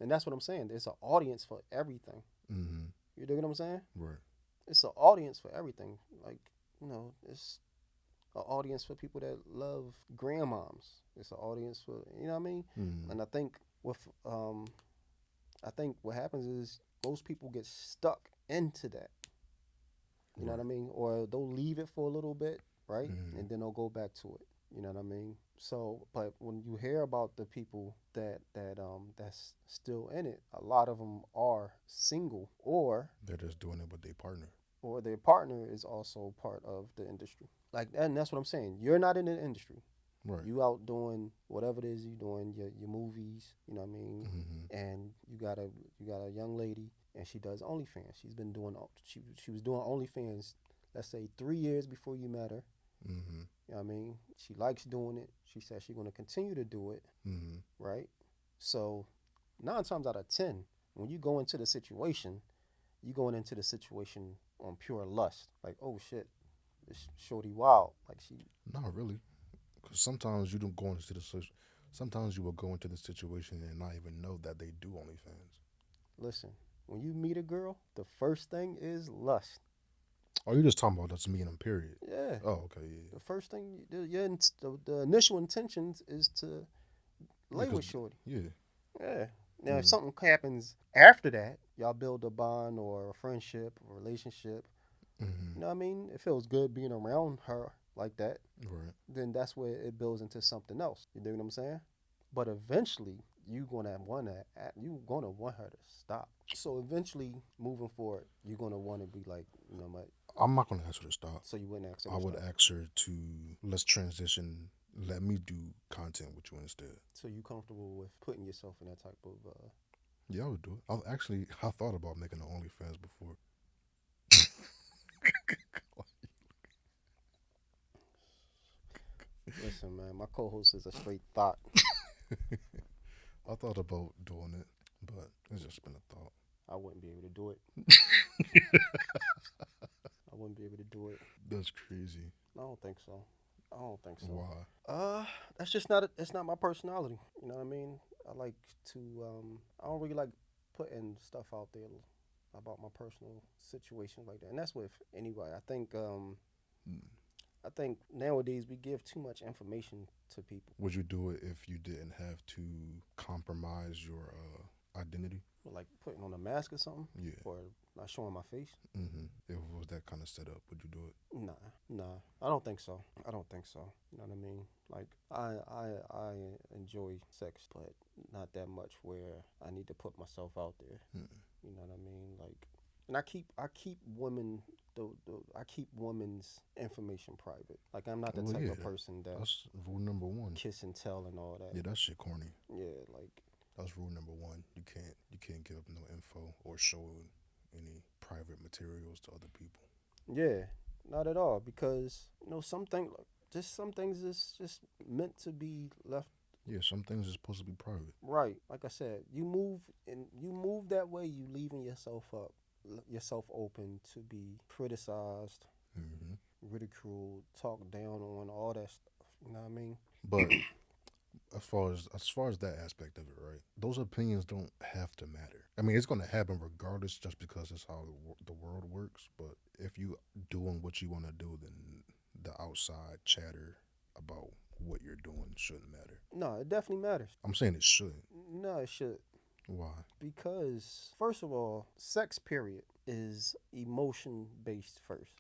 and that's what I'm saying. It's an audience for everything. Mm-hmm. You dig what I'm saying? Right. It's an audience for everything. Like it's an audience for people that love grandmoms. It's an audience for you know what I mean. Mm-hmm. And I think with I think what happens is most people get stuck into that. You know what I Right. mean? Or they'll leave it for a little bit, right? Mm-hmm. And then they'll go back to it. You know what I mean? So, but when you hear about the people that's still in it, a lot of them are single, They're just doing it with their partner. or their partner is also part of the industry. Like, and that's what I'm saying. You're not in the industry. Right. You out doing whatever it is you doing, your movies, you know what I mean? Mm-hmm. And you got a young lady and she does OnlyFans. She's been doing she was doing OnlyFans, let's say 3 years before you met her. Mm-hmm. You know what I mean? She likes doing it. She says she's gonna continue to do it, Mm-hmm. right? So 9 times out of 10, when you go into the situation, you going into the situation on pure lust. Like, oh shit, this shorty wild. Like she Not really, because sometimes you don't go into the sometimes you will go into the situation and not even know that they do OnlyFans. listen, when you meet a girl, the first thing is lust. Oh, you just talking about that's me and them. Period. Yeah. Oh, okay, yeah, The first thing, the initial intentions is to yeah, lay cause with Shorty. yeah, Yeah. Now, if mm, something happens after that, y'all build a bond or a friendship or relationship, mm-hmm. you know what I mean? It feels good being around her like that. Right, Then that's where it builds into something else. You dig what I'm saying? But eventually, you gonna want her to stop. So eventually, moving forward, you're gonna want to be like, you know what? I'm not gonna ask her to stop. So you wouldn't ask her I to would stop. ask her to let's transition. Let me do content with you instead. So you comfortable with putting yourself in that type of Yeah, I would do it. I thought about making an OnlyFans before. listen, man, my co-host is a straight thought. I thought about doing it, but it's just been a thought. I wouldn't be able to do it. I wouldn't be able to do it. That's crazy. I don't think so. I don't think so. Why? That's just not. It's not my personality. You know what I mean? I like to. I don't really like putting stuff out there about my personal situations like that, and that's with anybody. Mm. I think nowadays we give too much information to people. Would you do it if you didn't have to compromise your identity? Like putting on a mask or something, Yeah. or not showing my face. If it was that kind of setup, would you do it? Nah, nah. I don't think so. I don't think so. You know what I mean? Like I enjoy sex, but not that much where I need to put myself out there. Mm. You know what I mean? Like, and I keep women I keep women's information private. Like I'm not the Well, type yeah, of person that that's rule number one. kiss and tell and all that. Yeah, that shit corny. Yeah, like That's rule number one. You can't give up no info or show any private materials to other people. yeah, not at all because just some things is just meant to be left. Yeah, some things are supposed to be private. Right. Like I said, you move that way, you leaving yourself up, yourself open to be criticized, Hmm. ridiculed, talked down on, all that stuff. You know what I mean? But as far as that aspect of it, right? Those opinions don't have to matter. I mean, it's going to happen regardless, just because it's how the world works. But if you doing what you want to do, then the outside chatter about what you're doing shouldn't matter. No, it definitely matters. I'm saying it shouldn't. No, it should. Why? Because first of all, sex period is emotion based first,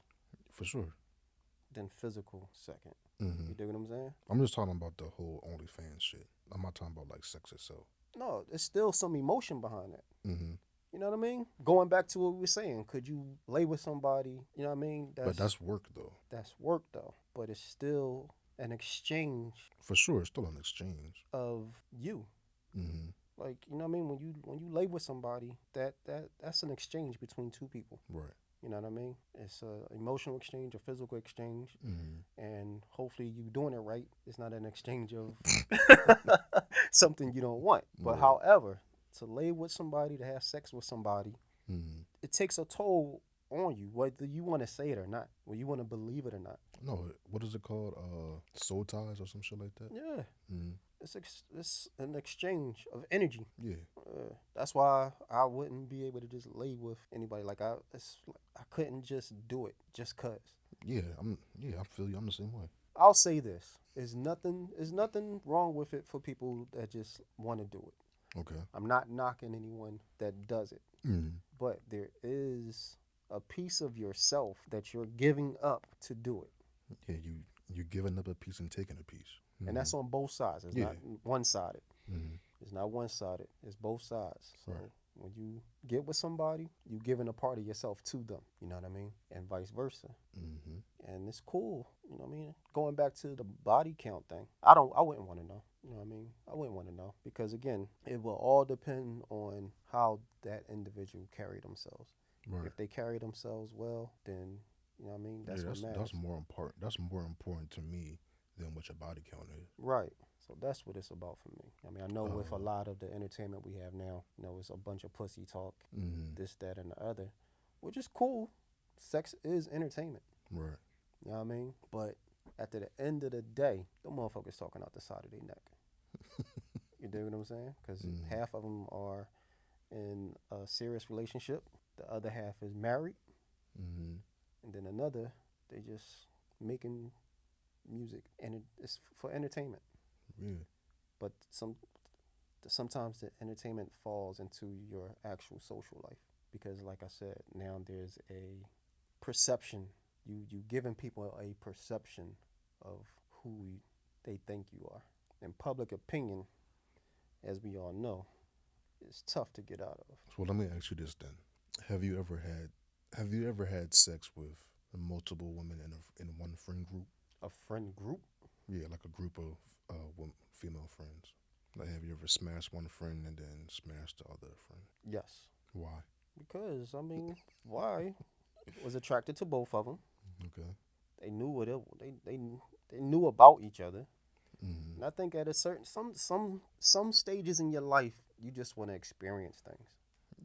For sure. then physical second. Hmm. You dig what I'm saying? I'm just talking about the whole OnlyFans shit. I'm not talking about like sex itself. No, there's still some emotion behind that. Hmm. You know what I mean? Going back to what we were saying, could you lay with somebody? You know what I mean? But that's work though. That's work though, but it's still an exchange For sure, it's still an exchange. of you. Hmm. Like you know what I mean? When you lay with somebody, that's an exchange between two people. Right. You know what I mean? It's a emotional exchange, a physical exchange, Hmm. and hopefully you doing it right. It's not an exchange of something you don't want. But Right. however, to lay with somebody, to have sex with somebody, Hmm. it takes a toll on you, whether you want to say it or not, whether you want to believe it or not. No, what is it called? Soul ties or some shit like that. Yeah, Hmm. it's an exchange of energy. Yeah. That's why I wouldn't be able to just lay with anybody. I couldn't just do it just cause. Yeah. I feel you. I'm the same way. I'll say this: there's nothing wrong with it for people that just want to do it. Okay. I'm not knocking anyone that does it, Mm. but there is a piece of yourself that you're giving up to do it. Yeah, you giving up a piece and taking a piece. And Mm-hmm. that's on both sides. It's Yeah. not one sided. Mm-hmm. It's not one sided. It's both sides. Right. So when you get with somebody, you giving a part of yourself to them. You know what I mean? And vice versa. Mm-hmm. And it's cool. You know what I mean? Going back to the body count thing, I wouldn't want to know. You know what I mean? I wouldn't want to know because again, it will all depend on how that individual carry themselves. Right. If they carry themselves well, then you know what I mean? Yeah, That's what that's matters. more important. That's more important to me than what your body count is. Right. So that's what it's about for me. I mean, I know with a Uh. lot of the entertainment we have now, it's a bunch of pussy talk, Mm-hmm. this, that, and the other, which is cool. Sex is entertainment. Right. You know what I mean? But at the end of the day, the motherfuckers talking out the side of their neck. You dig what I'm saying? Because Mm-hmm. half of them are in a serious relationship, the other half is married, Mm-hmm. and then another, they just making music, and it's for entertainment. Yeah. But sometimes the entertainment falls into your actual social life because, like I said, now there's a perception. You giving people a perception of who they think you are, and public opinion, as we all know, is tough to get out of. So let me ask you this then: Have you ever had Have you ever had sex with multiple women in one friend group? A friend group? Yeah, like a group of female friends. Like, have you ever smashed one friend and then smashed the other friend? Yes, Why? because I mean, why? Was attracted to both of them. Okay. They knew what they knew about each other. Mm-hmm. And I think at a certain some stages in your life, you just want to experience things.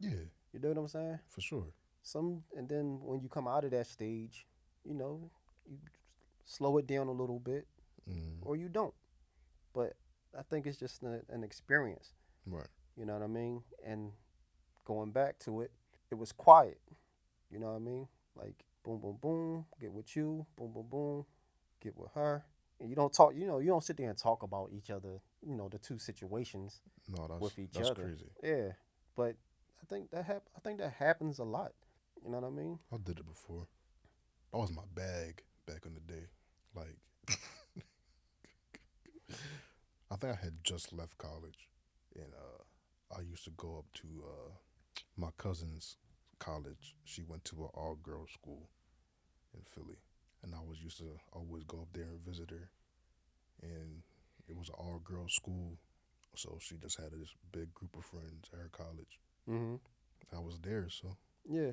Yeah, You know what I'm saying? for sure. And then when you come out of that stage, you slow it down a little bit, Mm-hmm. or you don't. But I think it's just an experience. Right. You know what I mean? And going back to it, it was quiet. You know what I mean? Like boom, boom, boom, get with you. Boom, boom, boom, get with her. And you don't talk. You don't sit there and talk about each other. The two situations No, with each that's other. crazy. Yeah, but I think that happens a lot. You know what I mean? I did it before. That was my bag back in the day. Like, I think I had just left college, and I used to go up to my cousin's college. She went to an all girls school in Philly, and I was used to always go up there and visit her. And it was an all girls school, so she just had this big group of friends at her college. Mm-hmm. I was there, so Yeah,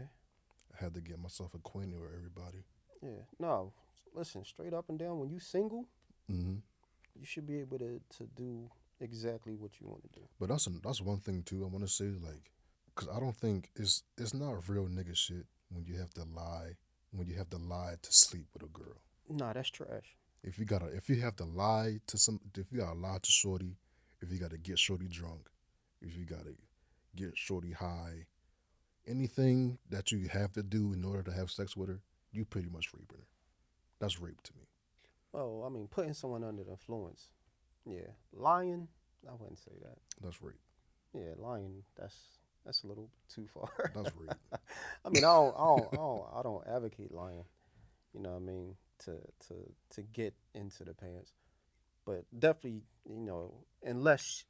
I had to get myself acquainted with everybody. yeah. No, listen, straight up and down. When you single, Mm-hmm. you should be able to do exactly what you want to do. But that's one thing too. I want to say, like, cause I don't think it's not real nigga shit when you have to lie to sleep with a girl. Nah, that's trash. If you have to lie to if you gotta lie to shorty, if you gotta get shorty drunk, if you gotta get shorty high, anything that you have to do in order to have sex with her, you pretty much raping her. That's rape to me. Oh, I mean, putting someone under the influence. Yeah, lying. I wouldn't say that. That's rape. Yeah, lying. That's a little too far. That's rape. I mean, I don't advocate lying. You know what I mean? To to to get into the pants, but definitely, unless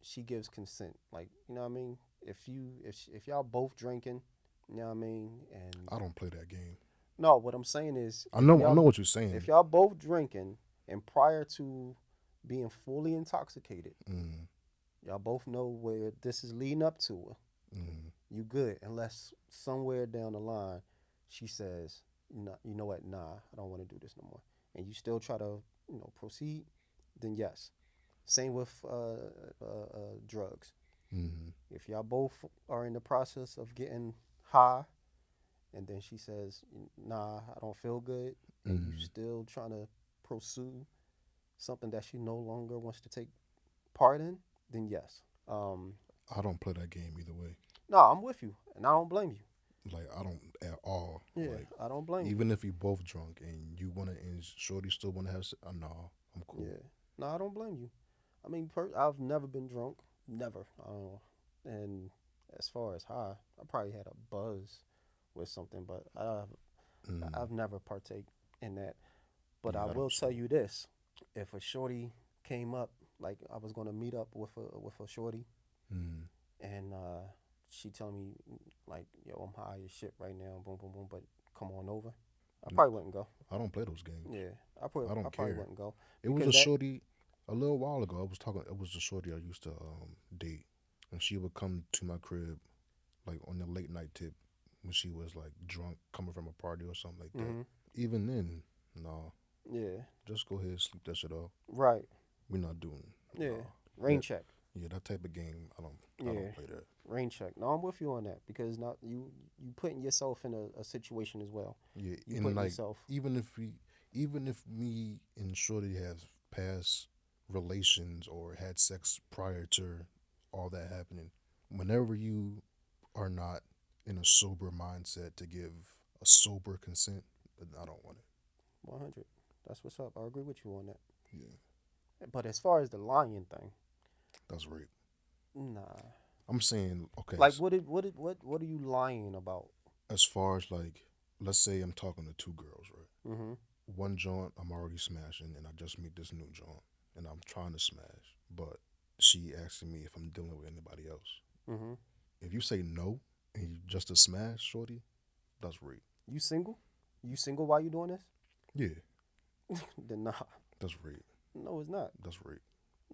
she gives consent. Like, you know what I mean? If y'all both drinking, you know what I mean? And I don't play that game. no, what I'm saying is I know what you're saying. if y'all both drinking and prior to being fully intoxicated, Mm, y'all both know where this is leading up to. mm, You good, unless somewhere down the line she says, no, you know what? Nah, I don't want to do this no more, and you still try to, proceed. Then yes. Same with drugs. mm, If y'all both are in the process of getting high, and then she says, "Nah, I don't feel good," and you mm. still trying to pursue something that she no longer wants to take part in, then yes. I don't play that game either way. No, I'm with you, and I don't blame you. Like, I don't at all. Yeah, Like, I don't blame you. even if you both drunk and you wanna and shorty still wanna have no, I'm cool. Yeah, no, I don't blame you. I mean, I've never been drunk. Never. And as far as high, I probably had a buzz with something, but Mm, I've never partake in that. But I yeah, I don't will tell smoke. you this: if a shorty came up, like I was gonna meet up with a shorty, Mm, and she telling me like, "Yo, I'm high as shit right now," boom, boom, boom, but come on over, I n- probably wouldn't go. I don't play those games. Yeah, I I don't probably care. wouldn't go It was because a that. shorty a little while ago. I was talking. It was a shorty I used to date, and she would come to my crib like on the late night tip when she was like drunk, coming from a party or something like that. Hmm. Even then, no, Yeah. just go ahead and sleep that shit off. Right. We're not doing Yeah. no Rain that. check. Yeah, that type of game. I Yeah. don't play that. Rain check. No, I'm with you on that because not you putting yourself in a situation as well. Yeah, You and putting like yourself. even if we, even if me and Shorty have past relations or had sex prior to all that happening, whenever you are not in a sober mindset to give a sober consent, then I don't want it. 100. That's what's up. I agree with you on that. Yeah, But as far as the lying thing, that's rape. nah. I'm saying okay. Like what are you lying about? As far as like, let's say I'm talking to two girls, right? Mm-hmm. One joint I'm already smashing, and I just meet this new joint, and I'm trying to smash, but she asking me if I'm dealing with anybody else. Mm-hmm. If you say no and you just a smash, shorty, that's rape. You single? You single while you doing this? Yeah, Then nah. that's rape. No, it's not. That's rape.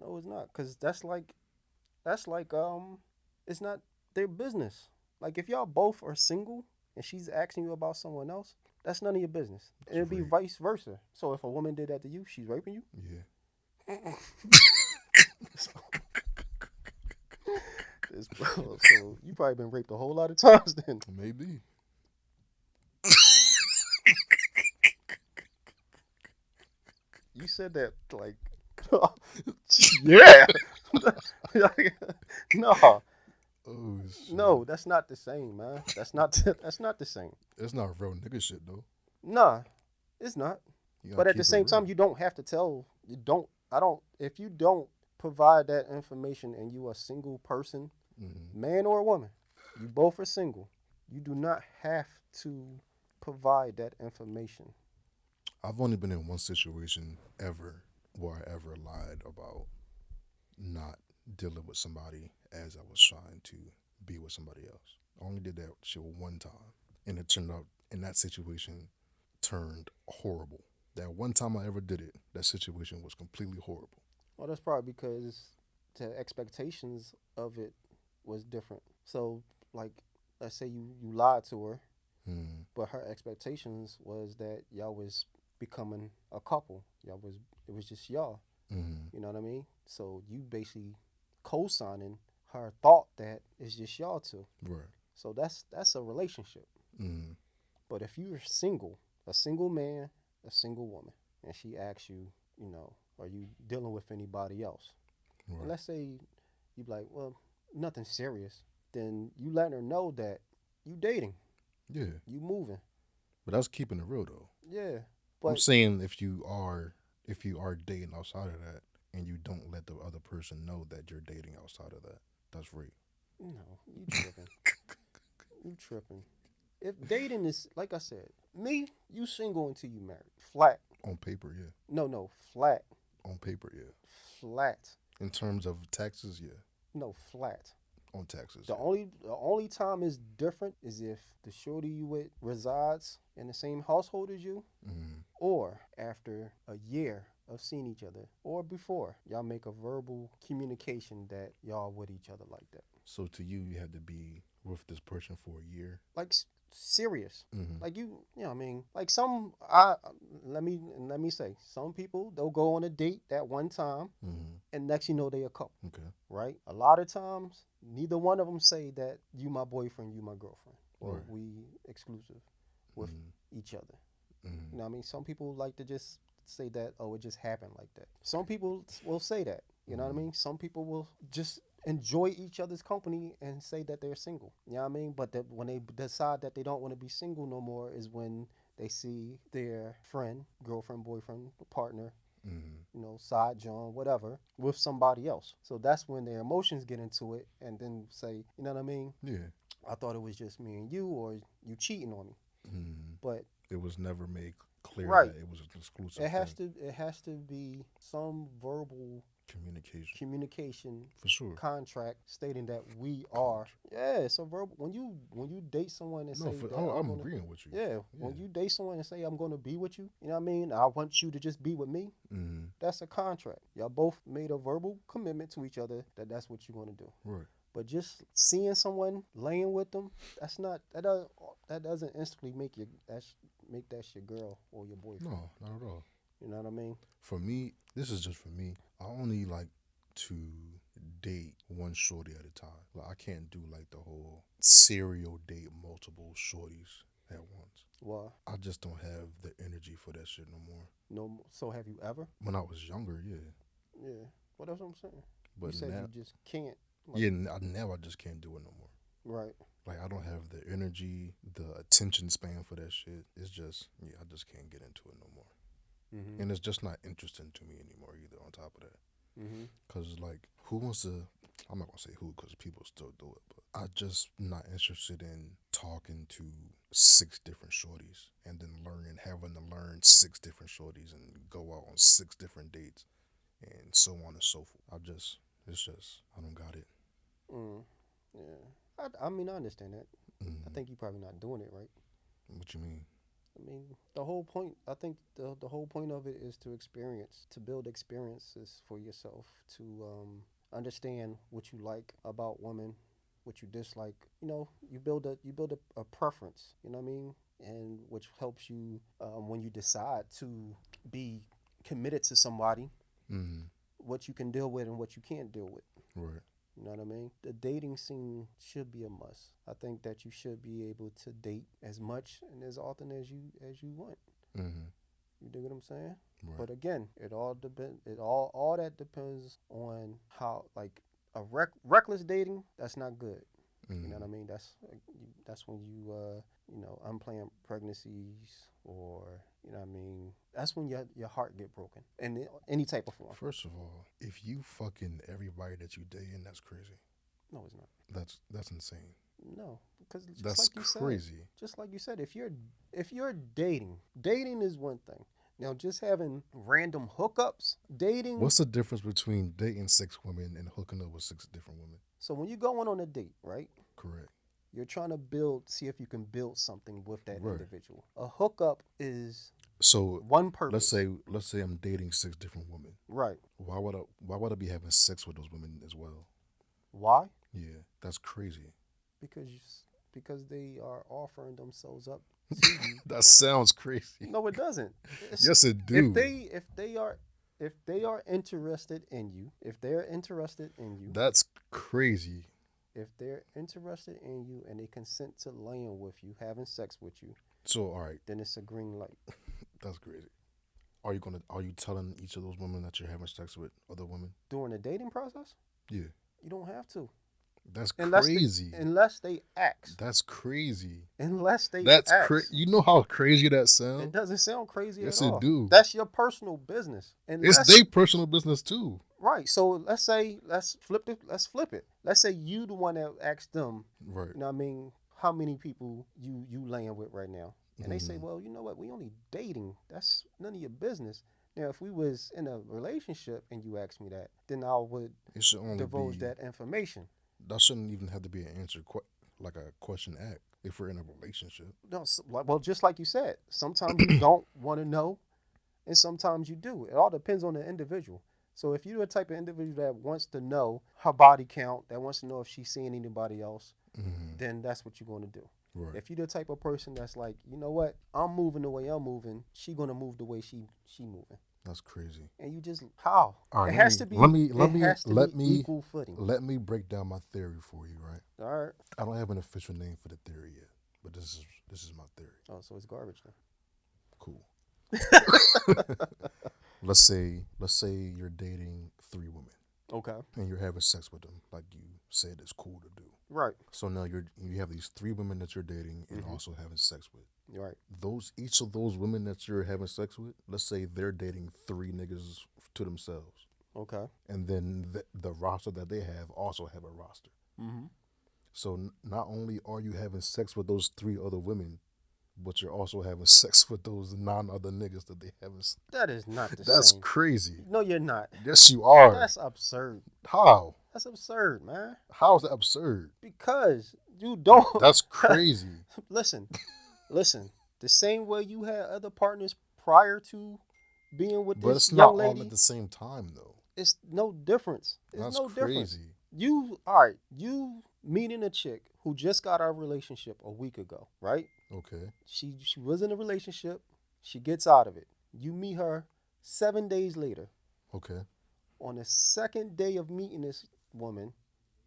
No, it's not. Cause that's like it's not their business. Like if y'all both are single and she's asking you about someone else, that's none of your business. And That's it'd be rape. vice versa. So if a woman did that to you, she's raping you. Yeah. This bro, so you probably been raped a whole lot of times then. Maybe. You said that like yeah. Like, no, Oh shit. no, that's not the same, man. That's not the same. It's not real nigga shit though. Nah, it's not. You gotta But at the keep it same time, real. you don't have to tell. You don't. I don't. If you don't provide that information and you are a single person, Hmm. man or woman, you both are single. You do not have to provide that information. I've only been in one situation ever where I ever lied about not dealing with somebody as I was trying to be with somebody else. I only did that shit one time, and it turned out in that situation turned horrible. That one time I ever did it, that situation was completely horrible. Well, that's probably because the expectations of it was different. So, like, let's say you lied to her, Mm, but her expectations was that y'all was becoming a couple. Y'all was it was just y'all. mm, You know what I mean? So you basically co-signing her thought that it's just y'all two. right. So that's a relationship. Mm, But if you're single, a single man, a single woman, and she asks you, you know, are you dealing with anybody else? And right. let's say you be like, well, nothing serious. Then you letting her know that you dating, Yeah, you moving. but that's keeping it real though. Yeah. I'm But saying if you are dating outside of that and you don't let the other person know that you're dating outside of that, that's rape. no, you tripping. You tripping. If dating is like I said, me, you single until you married. Flat. On paper, yeah. No, no, flat. On paper, yeah. Flat. In terms of taxes, yeah. No, flat. On taxes, The only time is different is if the shorty you with resides in the same household as you, yeah. or after a year of seeing each other, or before y'all make a verbal communication that y'all with each other like that. So to you, you had to be with this person for a year. Like serious. Mm-hmm. Like you know what I mean? Like some I let me say, some people they'll go on a date that one time Mm-hmm. and next you know they a couple, Okay. right? A lot of times neither one of them say that you my boyfriend, you my girlfriend, or Right. we exclusive with Mm-hmm. each other. Mm-hmm. You know what I mean? Some people like to just say that, oh, it just happened like that. Some people will say that. You know what I Mm-hmm. mean? Some people will just enjoy each other's company and say that they're single. You know what I mean? But that when they decide that they don't want to be single no more is when they see their friend, girlfriend, boyfriend, partner Mm-hmm. side John, whatever, with somebody else. So that's when their emotions get into it, and then say, you know what I mean? Yeah. I thought it was just me and you, or you cheating on me. Mm-hmm. But It was never made clear right, that it was an exclusive it has thing. to it has to be some verbal Communication. communication For sure. contract stating that we are. Contract. Yeah, it's a verbal. When you date someone and No, say that I'm I'm gonna. agreeing with you. Yeah, Yeah. when you date someone and say I'm gonna be with you, you know what I mean? I want you to just be with me. Mm-hmm. That's a contract. Y'all both made a verbal commitment to each other that that's what you're gonna do. Right. But just seeing someone laying with them, that doesn't instantly make that your girl or your boyfriend. No, not at all. You know what I mean? For me, this is just for me. I only like to date one shorty at a time. Like I can't do like the whole serial date multiple shorties at once. Why? I just don't have the energy for that shit no more. No. So have you ever? When I was younger, yeah, Yeah. Well, that's what I'm saying. You but said now, you just can't. Like, yeah, now I just can't do it no more. right. Like I don't have the energy, the attention span for that shit. It's just, yeah, I just can't get into it no more. Mhm. And it's just not interesting to me anymore either. On top of that. Mhm. Cause like, who wants to? I'm not gonna say who, cause people still do it. But I just not interested in talking to 6 different shorties and then having to learn 6 different shorties and go out on 6 different dates and so on and so forth. It's just, I don't got it. Mm. Yeah. I mean, I understand that. I Mm, think you're probably not doing it right. what you mean? I mean, the whole point. I think the whole point of it is to build experiences for yourself, to understand what you like about women, what you dislike. You build a preference. You know what I mean, and which helps you when you decide to be committed to somebody, Mm, what you can deal with and what you can't deal with. right. You know what I mean? The dating scene should be a must. I think that you should be able to date as much and as often as you want. Mm, You dig what I'm saying? right. But again, it all depend. All that depends on how, like, reckless dating. That's not good. You know what Mm, I mean? That's when unplanned pregnancies, or you know what I mean. That's when your heart get broken in any type of form. First of all, if you fucking everybody that you dating, that's crazy. No, it's not. That's insane. No, because That's crazy. if you're dating is one thing. Now, just having random hookups, dating. What's the difference between dating 6 women and hooking up with 6 different women? So when you're going on a date, right? Correct. You're trying to see if you can build something with that Right. individual. A hookup is So one let's purpose. say let's say I'm dating 6 different women. Right. Why would I be having sex with those women as well? Why? Yeah, that's crazy. Because because they are offering themselves up to you. That sounds crazy. No, it doesn't. It's, Yes, it if do. they are interested in you, if they're interested in you, That's crazy. if they're interested in you and they consent to laying with you, having sex with you, So all right, then it's a green light. that's crazy. Are you telling each of those women that you're having sex with other women? During the dating process, Yeah, you don't have to, that's unless they crazy. unless they ask. That's crazy. Unless they That's ask. You know how crazy that It sounds? doesn't sound crazy at Yes, it all. do. That's your personal business. It's Unless their personal business too. right. So let's flip it. Let's say you the one that asked them, Right. you know what I mean, how many people you laying with right now? And they say, Mm-hmm. well, you know what, we only dating. That's none of your business. Now, if we was in a relationship and you asked me that, then I would It should only divulge be that information. that shouldn't even have to be an answer, like a question act. If we're in a relationship, No, well, just like you said, sometimes you don't want to know, and sometimes you do. It all depends on the individual. So if you're the type of individual that wants to know her body count, that wants to know if she's seeing anybody else, mm-hmm. then that's what you're going to do. Right? If you're the type of person that's like, you know what, I'm moving the way I'm moving, she gonna move the way she moving, That's crazy. and you just how All it right, has to be. It has to be equal footing. let me break down my theory for you. Right? All right. I don't have an official name for the theory yet, but this is my theory. Oh, so it's garbage then. Cool. Let's say you're dating 3 women Okay. and you're having sex with them, like you said it's cool to do. Right. So now you have these 3 women that you're dating and Mhm. also having sex with. Right. Each of those women that you're having sex with, let's say they're dating three niggas to themselves, Okay. and then the roster that they have also have a roster. Mm-hmm. So not only are you having sex with those three other women, but you're also having sex with those other niggas that they haven't. That is not the That's same. crazy. No, you're not. Yes, you are. That's absurd. How? That's absurd, man. How is that absurd? Because you don't. That's crazy. Listen, listen. The same way you had other partners prior to being with But this it's not young all at lady, the same time, though. it's no difference. It's That's no difference. crazy. You, all right, you meeting a chick who just got out of a relationship a week ago, right? Okay. She was in a relationship. She gets out of it. You meet her 7 days later. Okay. On the second day of meeting this woman,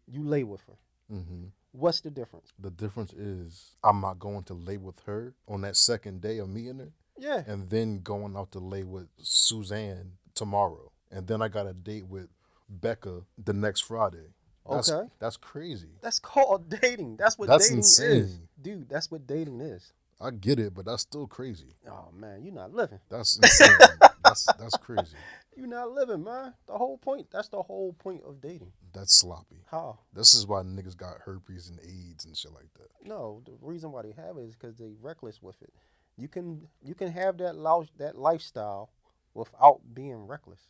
you lay with her. Mm-hmm. What's the difference? The difference is I'm not going to lay with her on that second day of meeting her, Yeah. and then going out to lay with Suzanne tomorrow, and then I got a date with Becca the next Friday. Okay. That's crazy. That's called dating. That's what That's dating is. insane. Dude, that's what dating is. I get it, but that's still crazy. Oh man, you're not living. That's insane. That's crazy. You're not living, man. The whole point. That's the whole point of dating. That's sloppy. How? This is why niggas got herpes and AIDS and shit like that. No, the reason why they have it is because they reckless with it. You can have that lifestyle without being reckless.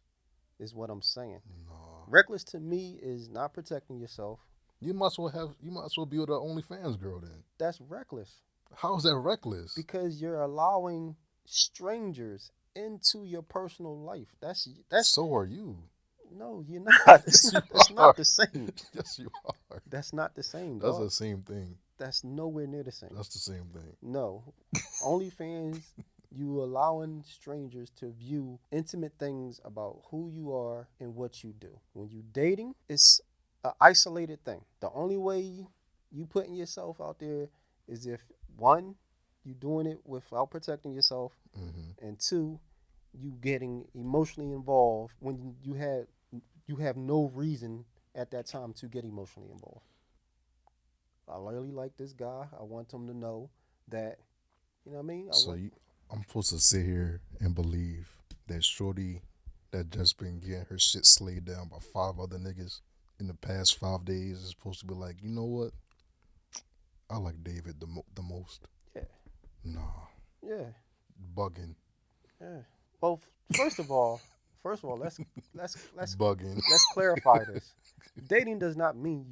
Is what I'm saying. No. Reckless to me is not protecting yourself. You might as well be with an OnlyFans girl then. That's reckless. How is that reckless? Because you're allowing strangers into your personal life. That's So are you. no, you're not. Yes, you It's are. not the same. Yes, you are. That's not the same, That's dog. the same thing. That's nowhere near the same. That's the same thing. No. OnlyFans, you allowing strangers to view intimate things about who you are and what you do. When you dating, it's an isolated thing. The only way you putting yourself out there is if one, you doing it without protecting yourself, Mm-hmm. and two, you getting emotionally involved when you have no reason at that time to get emotionally involved. I really like this guy. I want him to know that, you know what I mean? I'm supposed to sit here and believe that Shorty that just been getting her shit slayed down by five other niggas in the past 5 days is supposed to be like, you know what? I like David the most. Yeah. Nah, Yeah. bugging, Yeah. Well, first of all, let's bugging. let's clarify this. Dating does not mean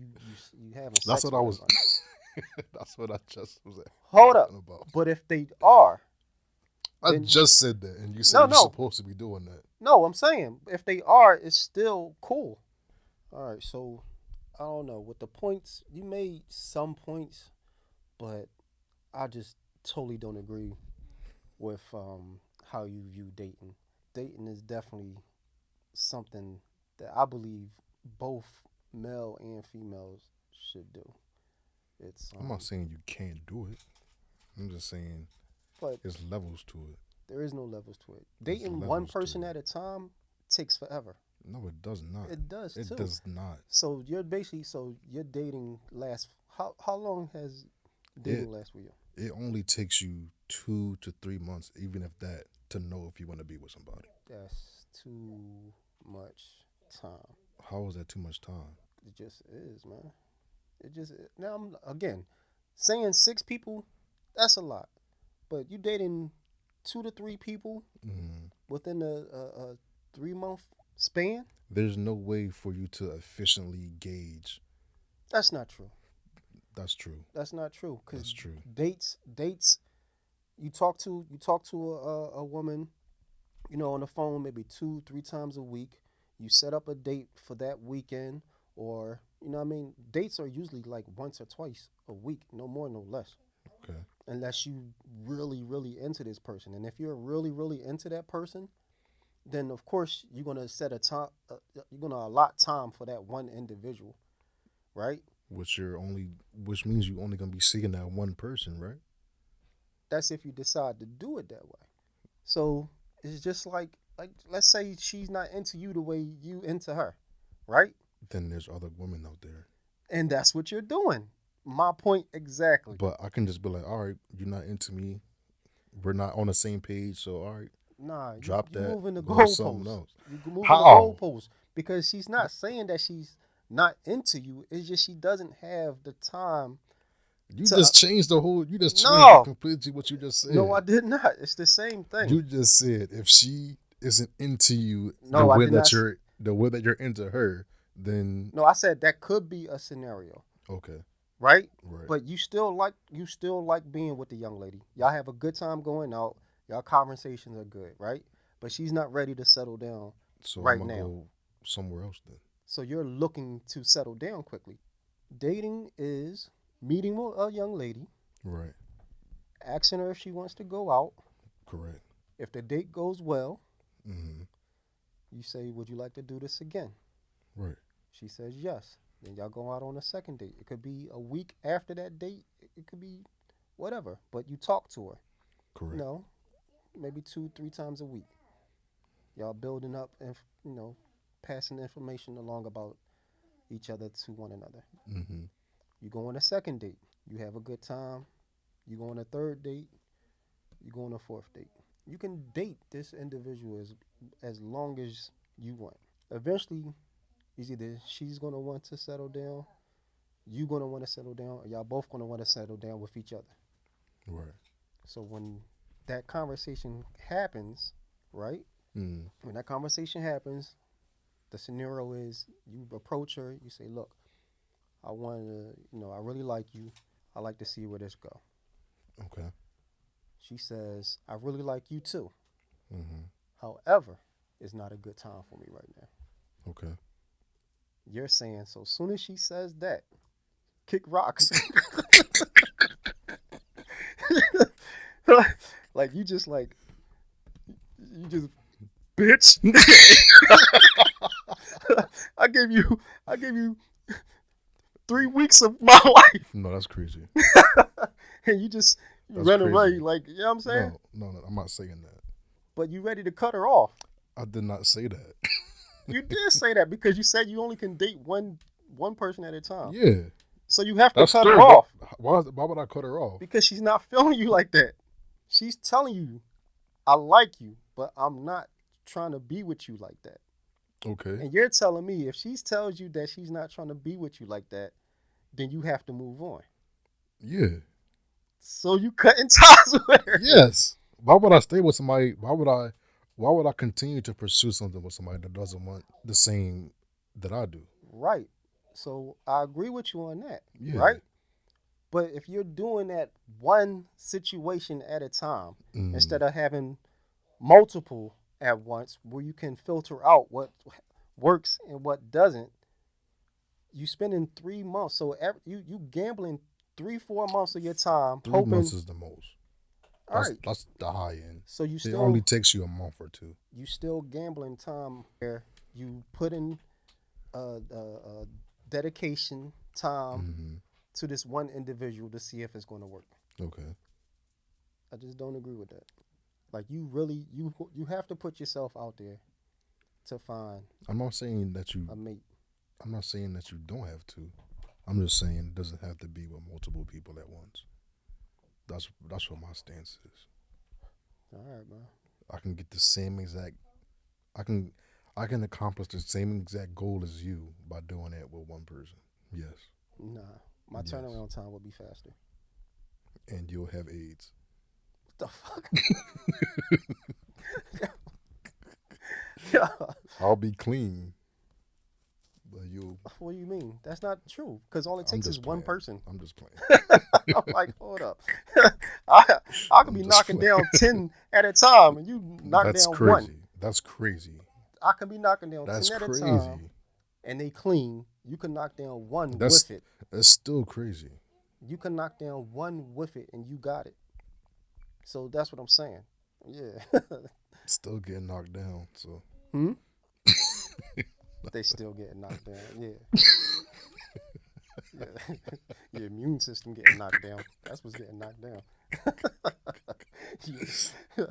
you having sex. That's what I with was. everybody. That's what I just was Hold up. about. But if they are, I then just said that, and you said No, you're no. supposed to be doing that. no, I'm saying if they are, it's still cool. All right, so I don't know with the points you made some points, but I just totally don't agree with how you view dating. Dating is definitely something that I believe both male and females should do. It's I'm not saying you can't do it. I'm just saying but there's levels to it. there is no levels to it. There's Dating one levels to person it. at a time takes forever. No, it does not. It does It too. does not. So you're basically your dating lasts how long has dating last for you? It only takes you 2 to 3 months, even if that, to know if you want to be with somebody. That's too much time. How is that too much time? It just is, man. It just now I'm again saying 6 people. That's a lot, but you dating 2 to 3 people Mm. within a 3 month span. There's no way for you to efficiently gauge. That's not true. That's true. That's not true. That's Cause true. dates. You talk to a woman, on the phone maybe 2-3 times a week. You set up a date for that weekend, or what I mean. Dates are usually like once or twice a week, no more, no less. Okay. Unless you really, really into this person, and if you're really, really into that person, then of course you're gonna set a time. You're gonna allot time for that one individual, right? Which means you only gonna be seeing that one person, right? That's if you decide to do it that way. So it's just like let's say she's not into you the way you into her, right? Then there's other women out there. And that's what you're doing. My point exactly. But I can just be like, all right, you're not into me. we're not on the same page. So all right, Nah, drop you that. moving the Go to something goalposts. else. You moving the How? goalposts because she's not saying that she's not into you. It's just she doesn't have the time You to. just changed the whole. You just changed No, completely what you just no, I said. did not. It's the same thing. You just said if she isn't into you No, I did not. the way that you're into her, then No, I said that could be a scenario, okay, right? right. But you still like being with the young lady. Y'all have a good time going out. Y'all conversations are good, right? But she's not ready to settle down So I'm right gonna now. go somewhere else then. So you're looking to settle down quickly. Dating is meeting with a young lady, Right. asking her if she wants to go out. Correct. If the date goes well, Mm-hmm. you say, "Would you like to do this again?" Right. She says yes. Then y'all go out on a second date. It could be a week after that date. It could be whatever. But you talk to her. You Correct. know, maybe 2, 3 times a week. Y'all building up and passing information along about each other to one another. Mm-hmm. You go on a second date. You have a good time. You go on a third date. You go on a fourth date. You can date this individual as long as you want. Eventually, it's either she's gonna want to settle down, you gonna want to settle down, or y'all both gonna want to settle down with each other. Right. So when that conversation happens, right? Mm. When that conversation happens, the scenario is you approach her, you say, "Look, I want to, I really like you. I like to see where this go." Okay. She says, "I really like you too. Mm-hmm. However, it's not a good time for me right now." Okay. You're saying so soon as she says that, kick rocks. like you just like you just bitch. I gave you 3 weeks of my life, No, that's crazy. and you just That's run away. crazy. Like, you know what I'm saying? No, no, no. I'm not saying that. But you ready to cut her off. I did not say that. You did say that because you said you only can date one person at a time. Yeah. So you have to That's cut her still off why would I cut her off? because she's not feeling you like that. She's telling you, "I like you, but I'm not trying to be with you like that." Okay. And you're telling me if she tells you that she's not trying to be with you like that, then you have to move on. Yeah. So you cutting ties with her. Yes. Why would I stay with somebody? Why would I continue to pursue something with somebody that doesn't want the same that I do? Right. So I agree with you on that. Yeah. Right. But if you're doing that one situation at a time Mm. instead of having multiple at once where you can filter out what works and what doesn't, you spending 3 months. So you gambling 3, 4 months of your time 3 months hoping. is the most. All right. That's the high end. So you It only still takes you a month or two. gambling time where you put in dedication time Mm-hmm. to this one individual to see if it's going to work. Okay. I just don't agree with that. Like you have to put yourself out there to find I'm not saying that you. a mate. I'm not saying that you don't have to. I'm just saying it doesn't have to be with multiple people at once. That's what my stance is. All right, man. I can get the same exact. I can I can accomplish the same exact goal as you by doing that with one person. Yes. Nah, my Yes. turnaround time would be faster. And you'll have AIDS. What the fuck? Yeah. I'll be clean, but you'll. What do you mean? That's not true. Because all it I'm takes is just one playing. person. I'm just playing. I'm like, hold up. I I could I'm be just knocking playing. down 10 at a time, and you knock That's down one. crazy. That's crazy. I can be knocking down That's 10 at a time, crazy. and they clean. You can knock down one That's with it. that's still crazy. You can knock down one with it, and you got it. So that's what I'm saying. Yeah. Still getting knocked down. So Hmm? They still getting knocked down. Yeah. Yeah. Your immune system getting knocked down. That's what's getting knocked down. your,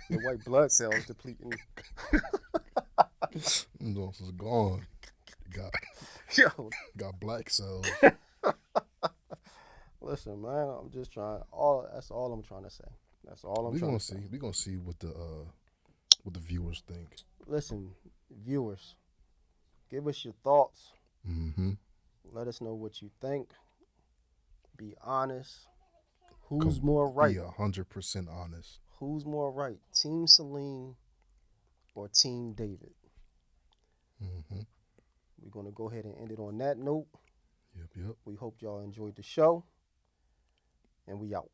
your white blood cells depleting. those is gone. Got Yo, got black cells. listen, man. I'm just trying. All that's all I'm trying to say. That's all I'm We trying gonna to say. see. We gonna see what the viewers think. Listen, viewers, give us your thoughts. Mm-hmm. Let us know what you think. Be honest. Who's Come more be right? 100% honest. Who's more right? Team Celine or Team David? Mm-hmm. We're going to go ahead and end it on that note. Yep. Yep. We hope y'all enjoyed the show, and we out.